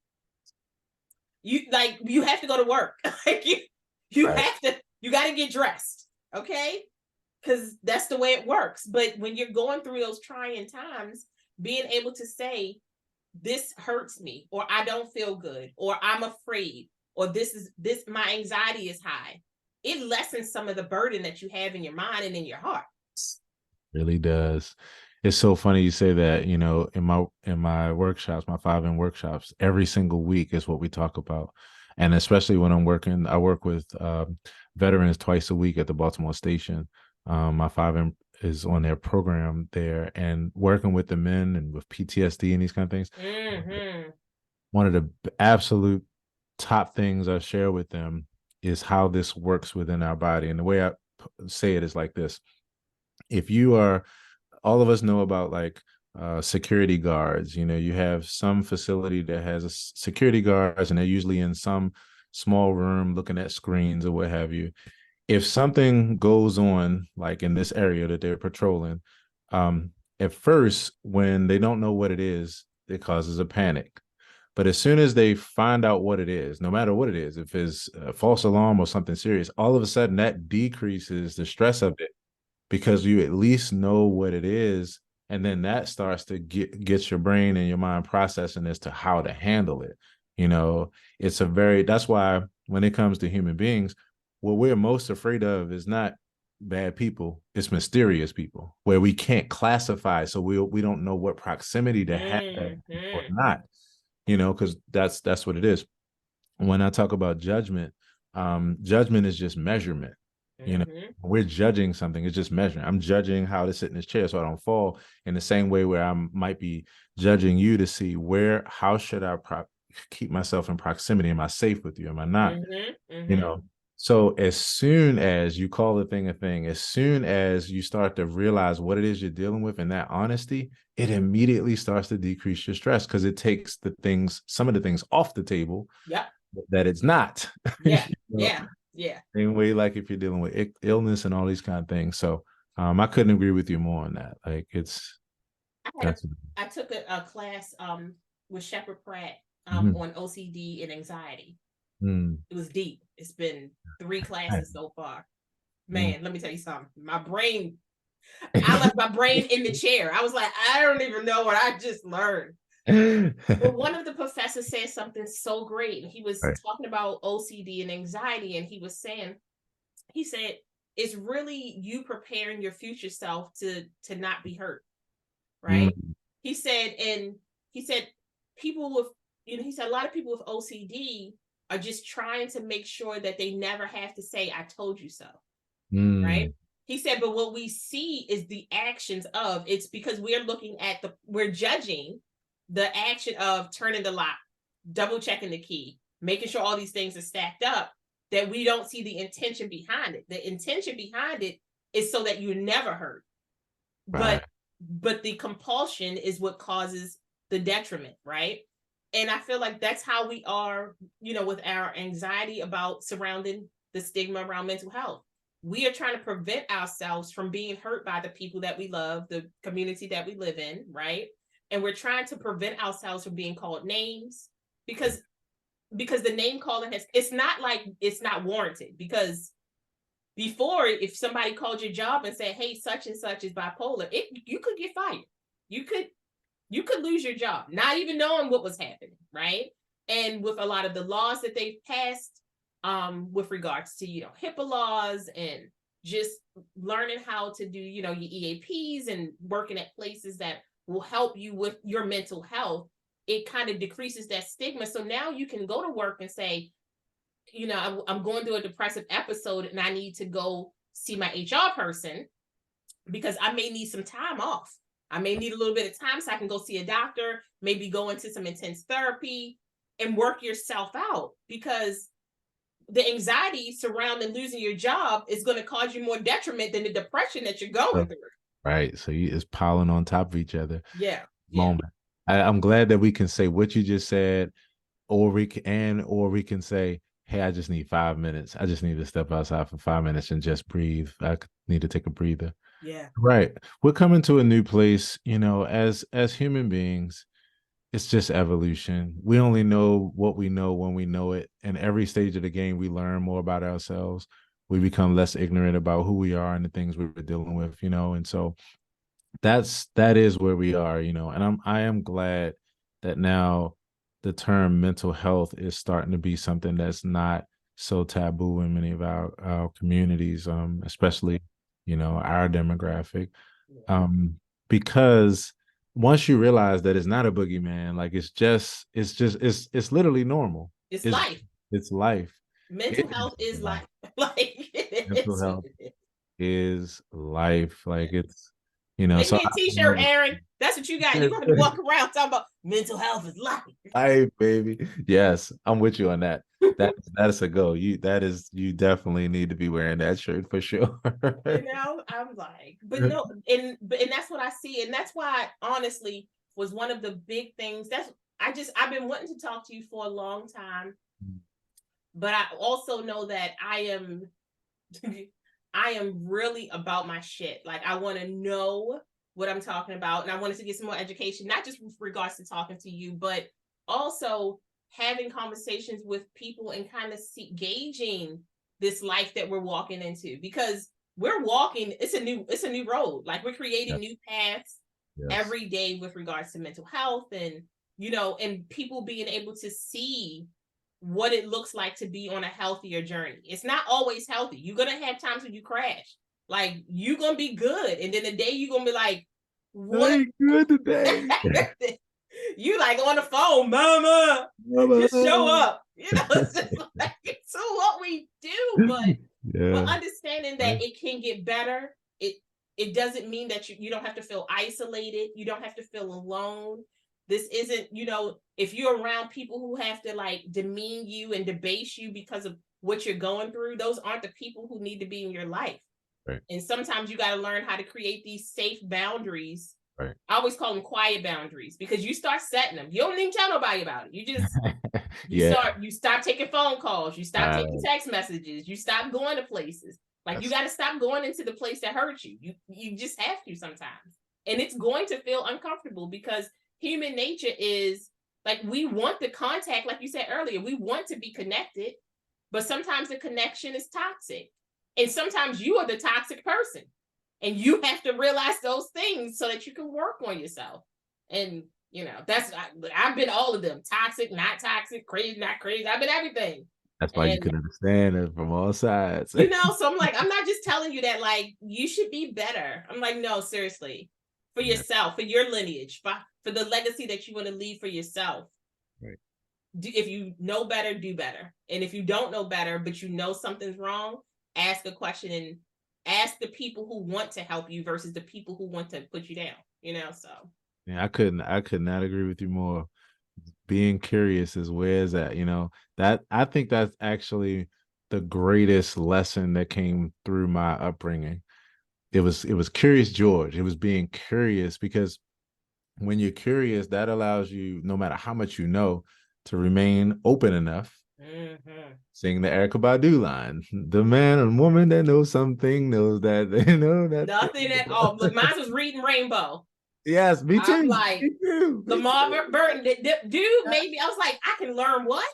you have to go to work. Like you Right. have to, you got to get dressed, okay? Because that's the way it works. But when you're going through those trying times, being able to say, this hurts me, or I don't feel good, or I'm afraid, or this my anxiety is high, it lessens some of the burden that you have in your mind and in your heart. Really does. It's so funny you say that. You know, in my workshops, my 5M workshops, every single week is what we talk about. And especially when I'm working, I work with veterans twice a week at the Baltimore station. My 5M is on their program there, and working with the men and with PTSD and these kind of things. Mm-hmm. One of the absolute top things I share with them is how this works within our body. And the way I say it is like this. If you are, all of us know about like security guards. You know, you have some facility that has a security guards, and they're usually in some small room looking at screens or what have you. If something goes on, like in this area that they're patrolling, um, at first, when they don't know what it is, it causes a panic. But as soon as they find out what it is, no matter what it is, if it's a false alarm or something serious, all of a sudden that decreases the stress of it, because you at least know what it is. And then that starts to get your brain and your mind processing as to how to handle it. You know, that's why when it comes to human beings, what we're most afraid of is not bad people, it's mysterious people where we can't classify. So we don't know what proximity to have or Mm-hmm. not, you know, because that's what it is. When I talk about judgment, judgment is just measurement. You know, Mm-hmm. we're judging something, it's just measuring. I'm judging how to sit in this chair so I don't fall, in the same way where I might be judging you to see how should I keep myself in proximity. Am I safe with you? Am I not? Mm-hmm. You Mm-hmm. know, so as soon as you call a thing, as soon as you start to realize what it is you're dealing with, and that honesty, it immediately starts to decrease your stress, because it takes some of the things off the table Yep. that it's not. You Yeah. know? Yeah. Yeah. Same way, like if you're dealing with illness and all these kind of things. So I couldn't agree with you more on that. Like I had a that's I took a class with Shepherd Pratt mhm. on OCD and anxiety. Mm. It was deep. It's been 3 Right. classes so far. Mm. Man, let me tell you something. My brain, I left my brain in the chair. I was like, I don't even know what I just learned. But one of the professors said something so great. And he was Right. talking about OCD and anxiety. And he said, it's really you preparing your future self to not be hurt. Right. Mm. He said, and he said, people with, he said, a lot of people with OCD are just trying to make sure that they never have to say, I told you so. Right. Mm. He said, but what we see is the actions of it's because we're judging the action of turning the lock, double checking the key, making sure all these things are stacked up, that we don't see the intention behind it. The intention behind it is so that you're never hurt. Right. But the compulsion is what causes the detriment, right? And I feel like that's how we are, with our anxiety about surrounding the stigma around mental health. We are trying to prevent ourselves from being hurt by the people that we love, the community that we live in, right? And we're trying to prevent ourselves from being called names, because the name calling it's not like it's not warranted. Because before, if somebody called your job and said, hey, such and such is bipolar, you could get fired. You could lose your job, not even knowing what was happening, right? And with a lot of the laws that they've passed, with regards to HIPAA laws, and just learning how to do your EAPs and working at places that will help you with your mental health, it kind of decreases that stigma. So now you can go to work and say, I'm going through a depressive episode and I need to go see my HR person because I may need some time off. I may need a little bit of time so I can go see a doctor, maybe go into some intense therapy and work yourself out, because the anxiety surrounding losing your job is going to cause you more detriment than the depression that you're going through. Right. So it's piling on top of each other. Yeah. Yeah. Moment. I'm glad that we can say what you just said, or we can say hey, I just need 5 minutes. I just need to step outside for 5 minutes and just breathe. Need to take a breather. Yeah. Right. We're coming to a new place, as human beings. It's just evolution. We only know what we know when we know it. And every stage of the game, we learn more about ourselves. We become less ignorant about who we are and the things we were dealing with, and so that is where we are, and I am glad that now the term mental health is starting to be something that's not so taboo in many of our communities, especially our demographic, Yeah. um because once you realize that it's not a boogeyman, like it's literally normal. It's it's life. it's life. Mental It health is is life. life. Like Mental it's what health it is. is life. Yeah. Like it's Make so me a t-shirt, Aaron. That's what you got. You're gonna walk around talking about mental health is life. Hi, baby. Yes, I'm with you on that. That's a go. You definitely need to be wearing that shirt for sure. I'm like, but no, and that's what I see, and that's why honestly was one of the big things. I've been wanting to talk to you for a long time, but I also know that I am I am really about my shit. Like I want to know what I'm talking about, and I wanted to get some more education, not just with regards to talking to you, but also having conversations with people and kind of gauging this life that we're walking into, because we're walking. It's a new road. Like we're creating Yes, new paths yes, every day with regards to mental health, and and people being able to see what it looks like to be on a healthier journey. It's not always healthy. You're gonna have times when you crash. Like you're gonna be good, and then the day you're gonna be like, I "What?" ain't good today. You like on the phone, "Mama, just show up." It's just like it's so what we do, but Yeah, understanding that right, it can get better. It doesn't mean that you don't have to feel isolated. You don't have to feel alone. This isn't, if you're around people who have to like demean you and debase you because of what you're going through, those aren't the people who need to be in your life. right, And sometimes you got to learn how to create these safe boundaries. right. I always call them quiet boundaries, because you start setting them. You don't even tell nobody about it. Yeah, You stop taking phone calls, you stop taking uh, text messages, you stop going to places. Like you that's got to stop going into the place that hurts you. You just have to sometimes. And it's going to feel uncomfortable, because human nature is like, we want the contact, like you said earlier, we want to be connected, but sometimes the connection is toxic. And sometimes you are the toxic person. And you have to realize those things so that you can work on yourself. And I've been all of them: toxic, not toxic, crazy, not crazy. I've been everything. that's why you And can understand it from all sides. so I'm like, I'm not just telling you that like you should be better. I'm like, no, seriously, for Yeah, yourself, for your lineage, for the legacy that you want to leave for yourself. right. If you know better, do better. And if you don't know better, but you know something's wrong, ask a question and ask the people who want to help you versus the people who want to put you down. So Yeah, I could not agree with you more. Being curious is where is that, that I think that's actually the greatest lesson that came through my upbringing. It was Curious George. It was being curious, because when you're curious, that allows you, no matter how much you know, to remain open enough. mhm. Sing the Erica Badu line. The man and woman that knows something knows that they know that. Nothing at all. Look, mine was Reading Rainbow. Yes, me I'm too. like, Me too. Me Lamar too. Burton, dude, maybe I was like, I can learn what?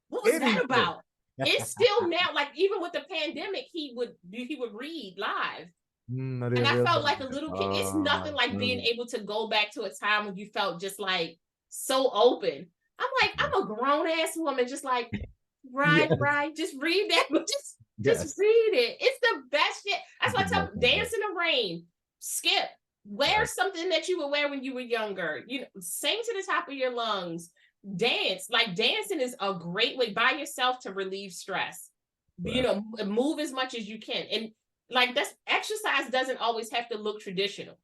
What was that Anything. about? It's still now, like even with the pandemic, he would read live. I And didn't I realize felt like a that. little kid. It's nothing Oh, like being no. able to go back to a time when you felt just like so open. I'm like, I'm a grown ass woman, just like, right, Yes, right. Just read that, but just yes. read it. It's the best shit. That's It's the why I tell best people, of it. dance in the rain, skip, wear Yes, something that you would wear when you were younger. Sing to the top of your lungs, dance. Like dancing is a great way by yourself to relieve stress. right, Move as much as you can. And like that's exercise doesn't always have to look traditional.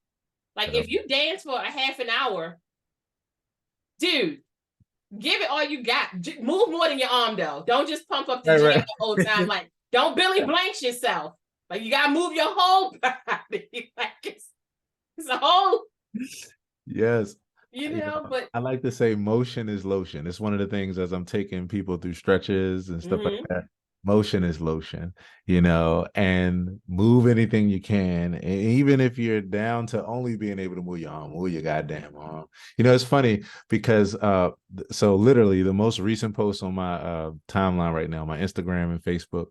Like right, if you dance for a half an hour, dude, give it all you got. Move more than your arm though. Don't just pump up the right, jam right. the whole time. Like don't Billy Blanks yourself. Like you gotta move your whole body. Like it's a whole, Yes. You know, but I like to say motion is lotion. It's one of the things as I'm taking people through stretches and stuff like mhm, that. Motion is lotion, you know, and move anything you can. And even if you're down to only being able to move your arm, move your goddamn arm. You know, it's funny because so literally the most recent post on my timeline right now, my Instagram and Facebook,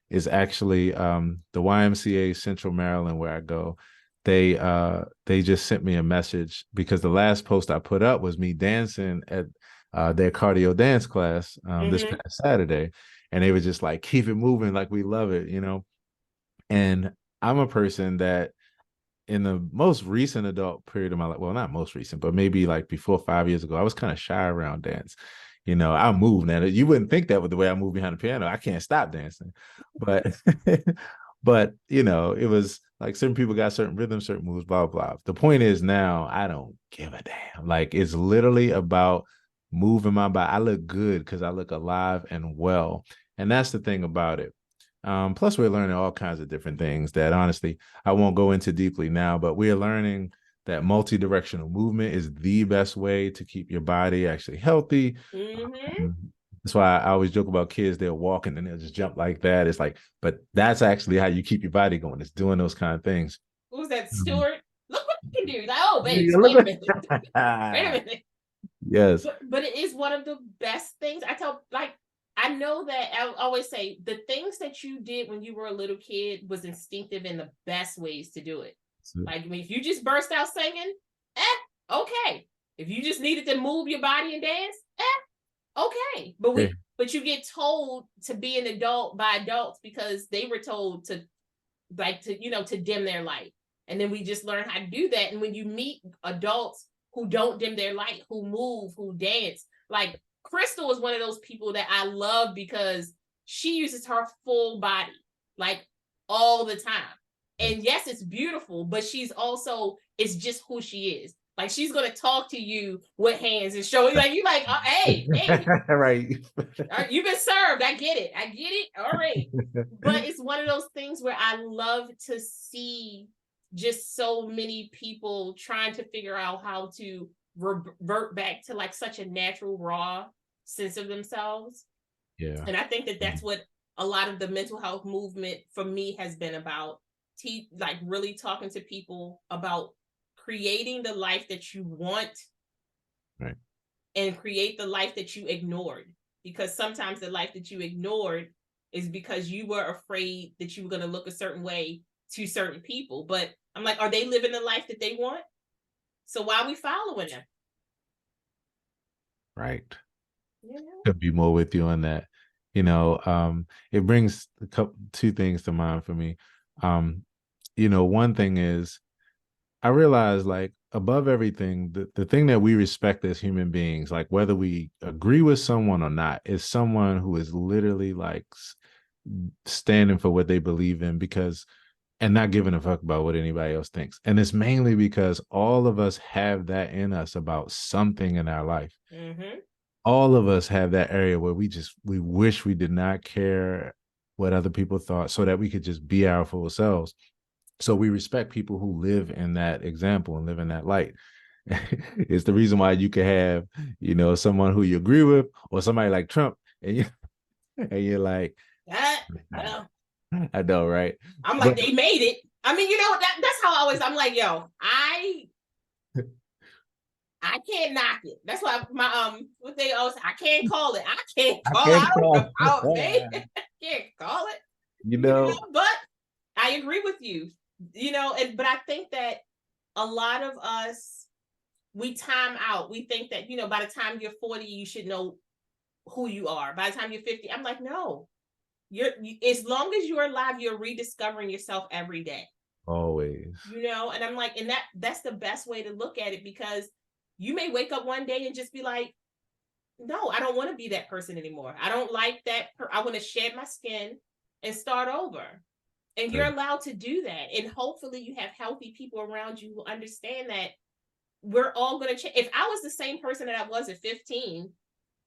is actually the YMCA Central Maryland where I go. They just sent me a message because the last post I put up was me dancing at their cardio dance class this mhm, past Saturday, and they were just like, keep it moving, like we love it, you know. And I'm a person that in the most recent adult period of my life, well, not most recent, but maybe like before 5 years ago, I was kind of shy around dance. You know, I move now. You wouldn't think that with the way I move behind the piano. I can't stop dancing, but but you know, it was like certain people got certain rhythms, certain moves, blah blah. The point is now I don't give a damn. Like it's literally about moving my body. I look good because I look alive and well, and that's the thing about it. Plus, we're learning all kinds of different things that honestly I won't go into deeply now, but we're learning that multi-directional movement is the best way to keep your body actually healthy. mhm. Um, that's why I always joke about kids, they'll walk and then they'll just jump like that. It's like, but that's actually how you keep your body going. It's doing those kind of things. Who's that, Um, Stuart? Look what you can do. Like, oh, babes, yeah, wait a look minute, wait a at- minute. yes. But it is one of the best things. I tell, like, I know that I always say the things that you did when you were a little kid was instinctive in the best ways to do it. Like, I mean, if you just burst out singing, okay. If you just needed to move your body and dance, okay. But you get told to be an adult by adults because they were told to, like, to, to dim their light. And then we just learn how to do that. And when you meet adults who don't dim their light, who move, who dance, like Crystal is one of those people that I love because she uses her full body, like, all the time. And yes, it's beautiful, but she's also, it's just who she is. Like, she's gonna talk to you with hands and show you, like, you like, hey, Right. you've been served. I get it. I get it. All right. But it's one of those things where I love to see just so many people trying to figure out how to revert back to like such a natural, raw sense of themselves. Yeah. And I think that that's what a lot of the mental health movement for me has been about. Like really talking to people about creating the life that you want, Right. and create the life that you ignored. Because sometimes the life that you ignored is because you were afraid that you were going to look a certain way to certain people. But I'm like, are they living the life that they want? So why are we following them? Right. You know? Could be more with you on that. You know, it brings two things to mind for me. Um, you know, one thing is I realize like above everything, the thing that we respect as human beings, like whether we agree with someone or not, is someone who is literally like standing for what they believe in because and not giving a fuck about what anybody else thinks. And it's mainly because all of us have that in us about something in our life. Mm-hmm. All of us have that area where we wish we did not care what other people thought so that we could just be our full selves. So we respect people who live in that example and live in that light. It's the reason why you can have, you know, someone who you agree with or somebody like Trump and you're like, Well, I know, right? I'm like, But they made it. I mean, that's how I always, I'm like, yo, I can't knock it. That's why my what they always, I can't call it. I can't I call it. can't I don't know call how it made. I can't call it. you know, But I agree with you. And but I think that a lot of us, we time out. We think that, by the time you're 40, you should know who you are. By the time you're 50, I'm like, no. As long as you're alive, you're rediscovering yourself every day. always. And I'm like, and that's the best way to look at it, because you may wake up one day and just be like, no, I don't want to be that person anymore. I don't like that. I want to shed my skin and start over. And you're Right. allowed to do that. And hopefully you have healthy people around you who understand that we're all going to change. If I was the same person that I was at 15,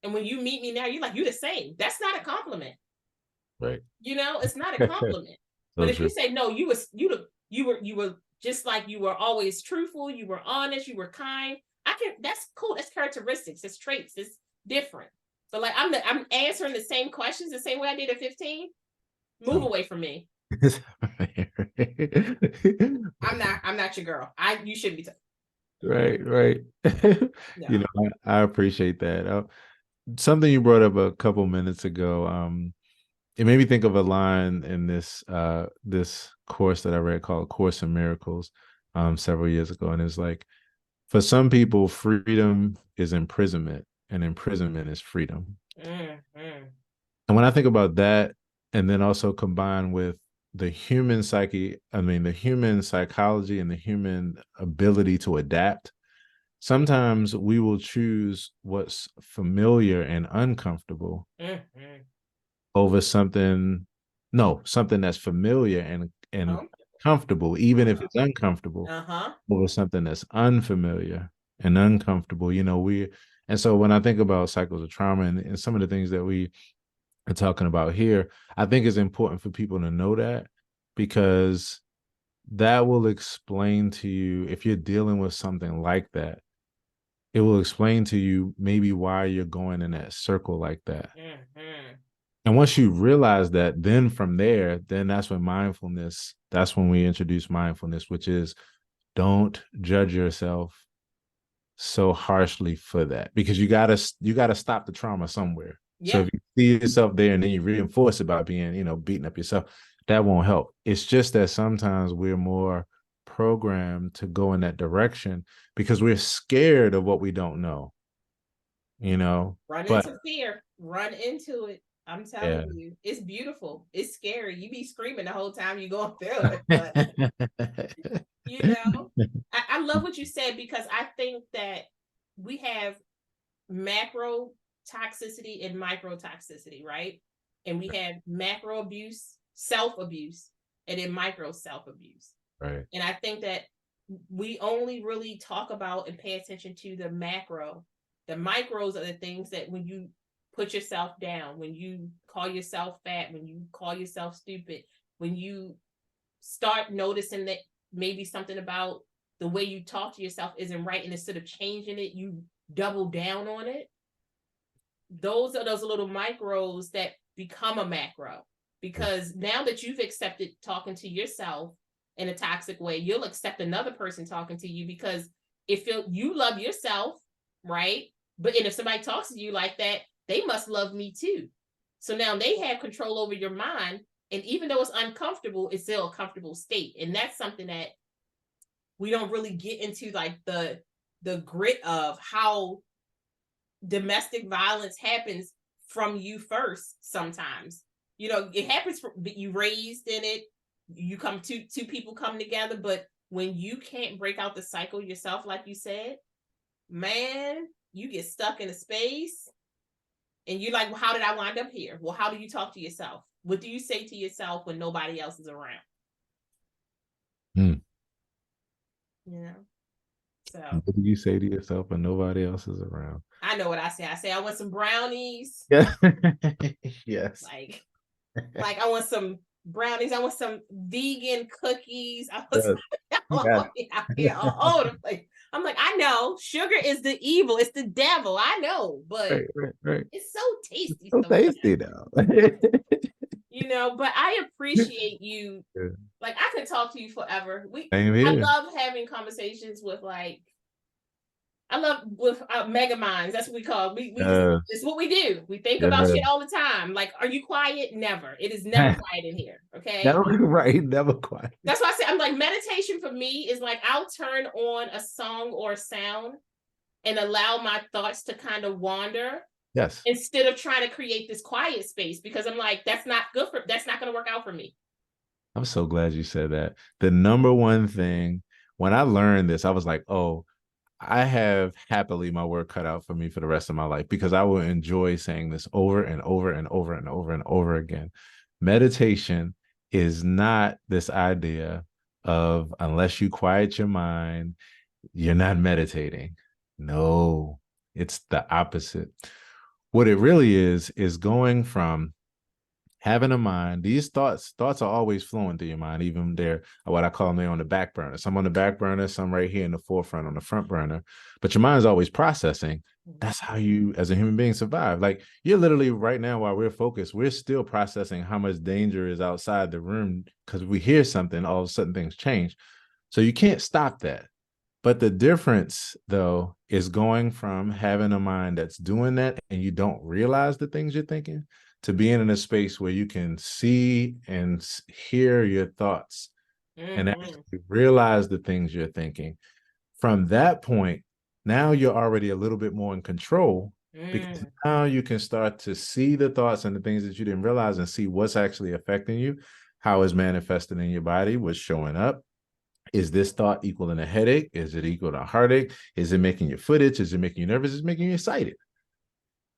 and when you meet me now, you're like, you're the same. That's not a compliment. Right. It's not a compliment. But So if you true. say, no, you were just like, you were always truthful, you were honest, you were kind, that's cool. That's characteristics, it's traits, it's different. So like I'm answering the same questions the same way I did at 15. Move away from me. I'm not your girl. You shouldn't be right. no. You know, I appreciate that. Something you brought up a couple minutes ago, it made me think of a line in this course that I read called Course in Miracles several years ago. And it's like, for some people, freedom is imprisonment, and imprisonment is freedom. Mm-hmm. And when I think about that, and then also combined with the human psyche, the human psychology and the human ability to adapt, sometimes we will choose what's familiar and uncomfortable Mm-hmm. over something that's familiar and Oh. comfortable, even if it's uncomfortable, Uh-huh. over something that's unfamiliar and uncomfortable. And so when I think about cycles of trauma and some of the things that we are talking about here, I think it's important for people to know that, because that will explain to you, if you're dealing with something like that, it will explain to you maybe why you're going in that circle like that. Mm-hmm. And once you realize that, then from there, then that's when we introduce mindfulness, which is, don't judge yourself so harshly for that, because you gotta stop the trauma somewhere. So Yeah. if you see yourself there and then you reinforce it by being, beating up yourself, that won't help. It's just that sometimes we're more programmed to go in that direction because we're scared of what we don't know. Run But into fear. Run into it. I'm yeah. telling you, it's beautiful. It's scary. You be screaming the whole time you going through it. But I love what you said, because I think that we have macro toxicity and micro toxicity, right? And we have macro abuse, self abuse, and then micro self abuse. Right. And I think that we only really talk about and pay attention to the macro. The micros are the things that when you put yourself down, when you call yourself fat, when you call yourself stupid, when you start noticing that maybe something about the way you talk to yourself isn't right, and instead of changing it, you double down on it. Those are those little micros that become a macro, because now that you've accepted talking to yourself in a toxic way, you'll accept another person talking to you, because if you love yourself, right? But and if somebody talks to you like that, they must love me too. So now they have control over your mind, and even though it's uncomfortable, it's still a comfortable state. And that's something that we don't really get into, like the grit of how domestic violence happens from you first. Sometimes it happens from you raised in it, you come two people come together, but when you can't break out the cycle yourself, like you said, man, you get stuck in a space and you're like, well, how did I wind up here? Well, how do you talk to yourself? What do you say to yourself when nobody else is around? Mm. So what do you say to yourself when nobody else is around? I know what I say. I say I want some brownies. Yeah. Yes. Like I want some brownies. I want some vegan cookies. I was Yeah. out here all over the place. I'm like, I know sugar is the evil. It's the devil. I know, but Right. it's so tasty. So tasty though. But I appreciate you. Yeah. Like I could talk to you forever. Same I here. love having conversations with mega minds. That's what we call it. We just, it's what we do. We think about shit all the time. Like, are you quiet? Never. It is never quiet in here. Okay. Never, right. Never quiet. That's why I say I'm like, meditation for me is like I'll turn on a song or a sound and allow my thoughts to kind of wander. Yes. Instead of trying to create this quiet space, because I'm like, that's not going to work out for me. I'm so glad you said that. The number one thing, when I learned this, I was like, oh, I have happily my work cut out for me for the rest of my life, because I will enjoy saying this over and over and over and over and over again. Meditation is not this idea of, unless you quiet your mind, you're not meditating. No, it's the opposite. What it really is going from having a mind, these thoughts are always flowing through your mind, even they're what I call them, they're on the back burner. Some on the back burner, some right here in the forefront on the front burner. But your mind's always processing. That's how you, as a human being, survive. Like you're literally right now, while we're focused, we're still processing how much danger is outside the room because we hear something, all of a sudden things change. So you can't stop that. But the difference, though, is going from having a mind that's doing that and you don't realize the things you're thinking to being in a space where you can see and hear your thoughts and Mm-hmm. actually realize the things you're thinking. From that point, now you're already a little bit more in control because Mm. now you can start to see the thoughts and the things that you didn't realize and see what's actually affecting you, how it's manifesting in your body, what's showing up. Is this thought equal in a headache? Is it equal to a heartache? Is it making you foot itch? Is it making you nervous? Is it making you excited?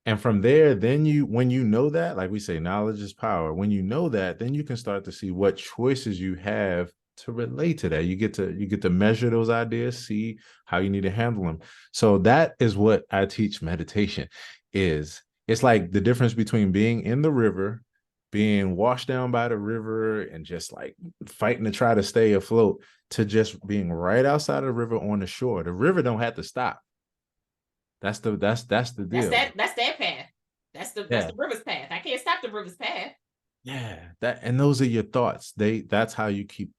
And from there, then when you know that, like we say, knowledge is power. When you know that, then you can start to see what choices you have to relate to that. You get to measure those ideas, see how you need to handle them. So that is what I teach meditation is. It's like the difference between being in the river, being washed down by the river and just like fighting to try to stay afloat, to just being right outside of the river on the shore. The river don't have to stop. That's the deal. That's that path. That's Yeah. the river's path. I can't stop the river's path. Yeah, that and those are your thoughts. That's how you keep,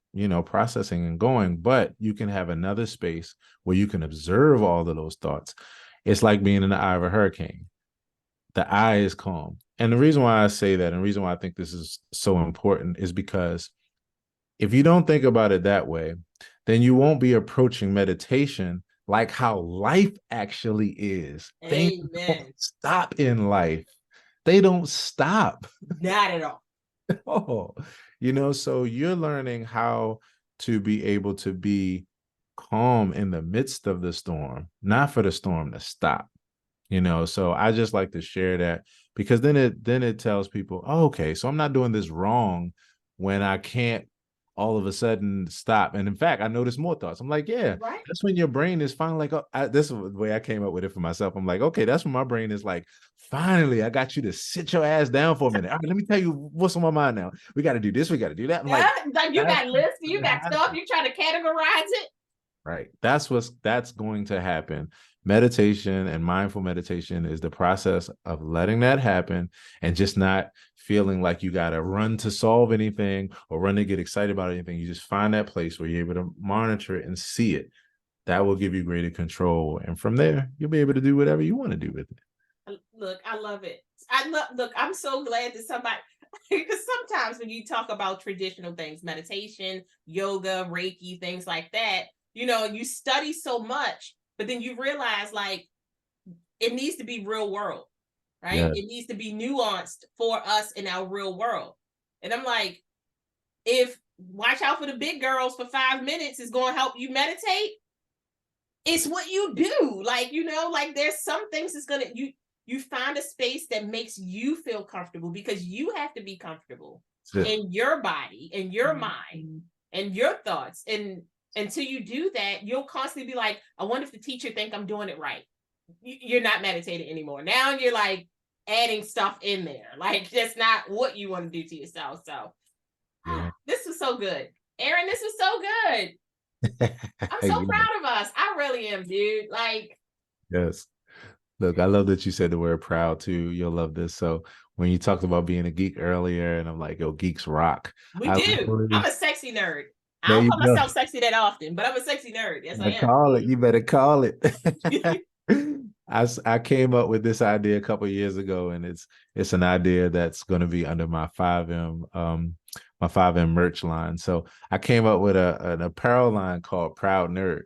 processing and going, but you can have another space where you can observe all of those thoughts. It's like being in the eye of a hurricane. The eye is calm. And the reason why I say that and the reason why I think this is so important is because if you don't think about it that way, then you won't be approaching meditation like how life actually is. Things don't Amen. stop in life. They don't stop. Not at all. Oh, so you're learning how to be able to be calm in the midst of the storm, not for the storm to stop. So I just like to share that because then it tells people, oh, okay, so I'm not doing this wrong when I can't all of a sudden stop. And in fact, I notice more thoughts. I'm like, yeah, Right. that's when your brain is finally like, oh, this is the way I came up with it for myself. I'm like, okay, that's when my brain is like, finally, I got you to sit your ass down for a minute. All right, let me tell you what's on my mind now. We got to do this, we got to do that. I'm Yeah, like, like you that's got lists, you gonna got stuff, happen. you trying to categorize it. Right. That's going to happen. Meditation and mindful meditation is the process of letting that happen and just not feeling like you got to run to solve anything or run to get excited about anything. You just find that place where you're able to monitor it and see it. That will give you greater control. And from there, you'll be able to do whatever you want to do with it. Look, I love it. Look, I'm so glad that somebody, because sometimes when you talk about traditional things, meditation, yoga, Reiki, things like that, you study so much, but then you realize like it needs to be real world, right? Yeah. It needs to be nuanced for us in our real world. And I'm like, if watch out for the big girls for 5 minutes is going to help you meditate, it's what you do. Like, like there's some things that's gonna you find a space that makes you feel comfortable because you have to be comfortable in your body, in your mind, and your thoughts. And until you do that, you'll constantly be like, I wonder if the teacher think I'm doing it right. You're not meditating anymore. Now you're like adding stuff in there. Like that's not what you want to do to yourself. So Yeah. this was so good. Aaron, this was so good. I'm so Yeah. proud of us. I really am, dude. Like, Yes. Look, I love that you said the word proud too. You'll love this. So when you talked about being a geek earlier, and I'm like, yo, geeks rock. we I do. I'm literally, a sexy nerd. I there don't you call go. myself sexy that often, but I'm a sexy nerd. Yes, You I better am. call it. You better call it. I came up with this idea a couple of years ago, and it's an idea that's going to be under my 5M merch line. So I came up with an apparel line called Proud Nerd,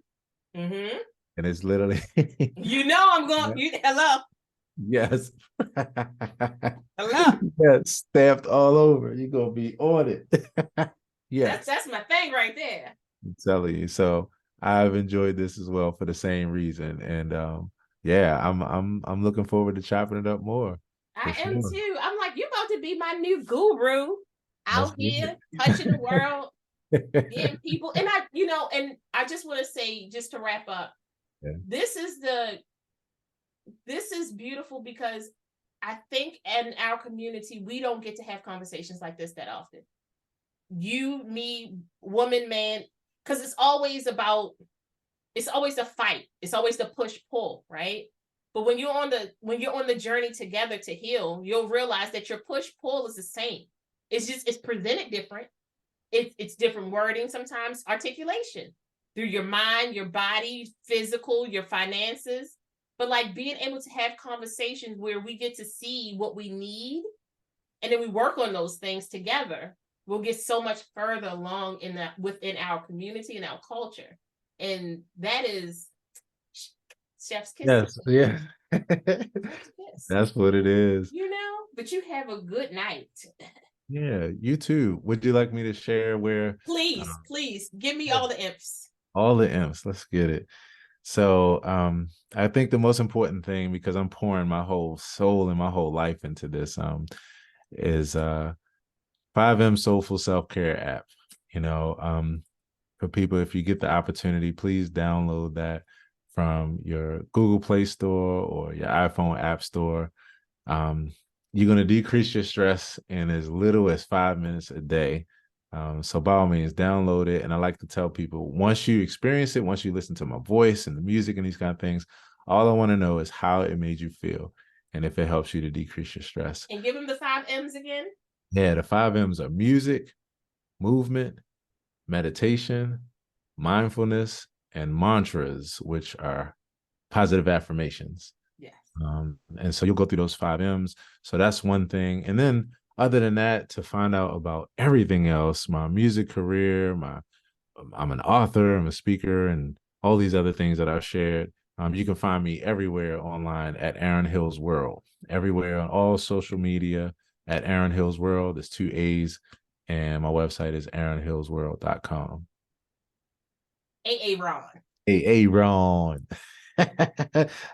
Mm-hmm. and it's literally I'm going. Hello, yes. hello. Yes, stamped all over. You're gonna be on it. That's Yes, that's my thing right there. I'm telling you. So I've enjoyed this as well for the same reason. And yeah, I'm looking forward to chopping it up more I for am sure. too. I'm like, you about to be my new guru Let's out get here touching the world, it. getting people. And and I just want to say, just to wrap up, Yeah. this is beautiful because I think in our community, we don't get to have conversations like this that often. You, me, woman, man, because it's always a fight. It's always the push pull, right? But when you're on the journey together to heal, you'll realize that your push pull is the same. It's presented different. It's different wording sometimes, articulation through your mind, your body, physical, your finances. But like being able to have conversations where we get to see what we need and then we work on those things together, we'll get so much further along within our community and our culture. And that is chef's kiss. Yes, yeah. That's what it is. But you have a good night. Yeah, you too. Would you like me to share where? Please give me all the imps. All the imps. Let's get it. So I think the most important thing, because I'm pouring my whole soul and my whole life into this, is 5M Soulful Self-Care app. For people, if you get the opportunity, please download that from your Google Play Store or your iPhone App Store. You're going to decrease your stress in as little as 5 minutes a day. So by all means, download it. And I like to tell people, once you experience it, once you listen to my voice and the music and these kind of things, all I want to know is how it made you feel and if it helps you to decrease your stress. And give them the 5 M's again. Yeah, the 5 M's are music, movement, meditation, mindfulness, and mantras, which are positive affirmations. Yes. And so you'll go through those 5 M's. So that's one thing. And then other than that, to find out about everything else, my music career, I'm an author, I'm a speaker, and all these other things that I've shared. You can find me everywhere online at Aaron Hill's World, everywhere on all social media at Aaron Hill's World. There's 2 A's, and my website is aaronhillsworld.com. Aaron.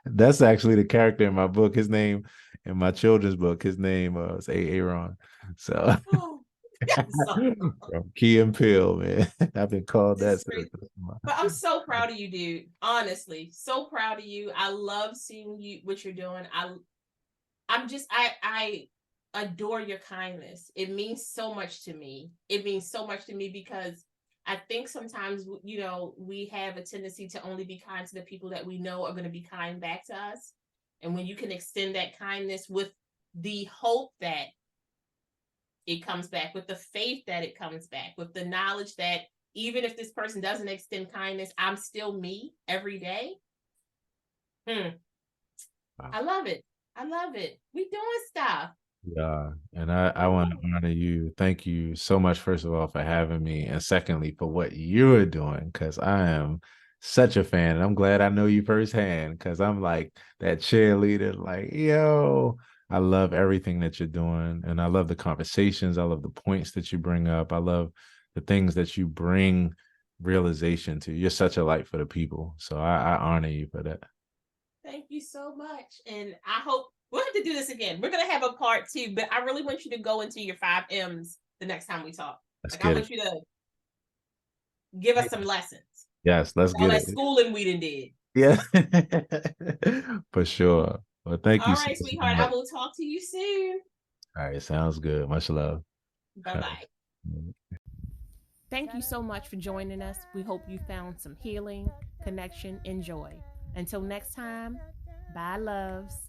That's actually the character in my book. His name in my children's book, his name is Aaron. So from Key and Peele, man. I've been called that. But I'm so proud of you, dude. Honestly, so proud of you. I love seeing what you're doing. I adore your kindness. It means so much to me. It means so much to me because I think sometimes, we have a tendency to only be kind to the people that we know are going to be kind back to us. And when you can extend that kindness with the hope that it comes back, with the faith that it comes back, with the knowledge that even if this person doesn't extend kindness, I'm still me every day. Wow. I love it. We doing stuff. Yeah, and I want to honor you. Thank you so much, first of all, for having me, and secondly, for what you're doing, because I am such a fan, and I'm glad I know you firsthand, because I'm like that cheerleader, like, yo, I love everything that you're doing, and I love the conversations. I love the points that you bring up. I love the things that you bring realization to. You're such a light for the people, so I honor you for that. Thank you so much, and I hope we'll have to do this again. We're gonna have a part 2, but I really want you to go into your 5 M's the next time we talk. I want you to give us some lessons. Yes, let's get it. All that schooling we done did. Yeah, for sure. Well, thank you. All right, sweetheart. I will talk to you soon. All right, sounds good. Much love. Bye-bye. Thank you so much for joining us. We hope you found some healing, connection, and joy. Until next time, bye, loves.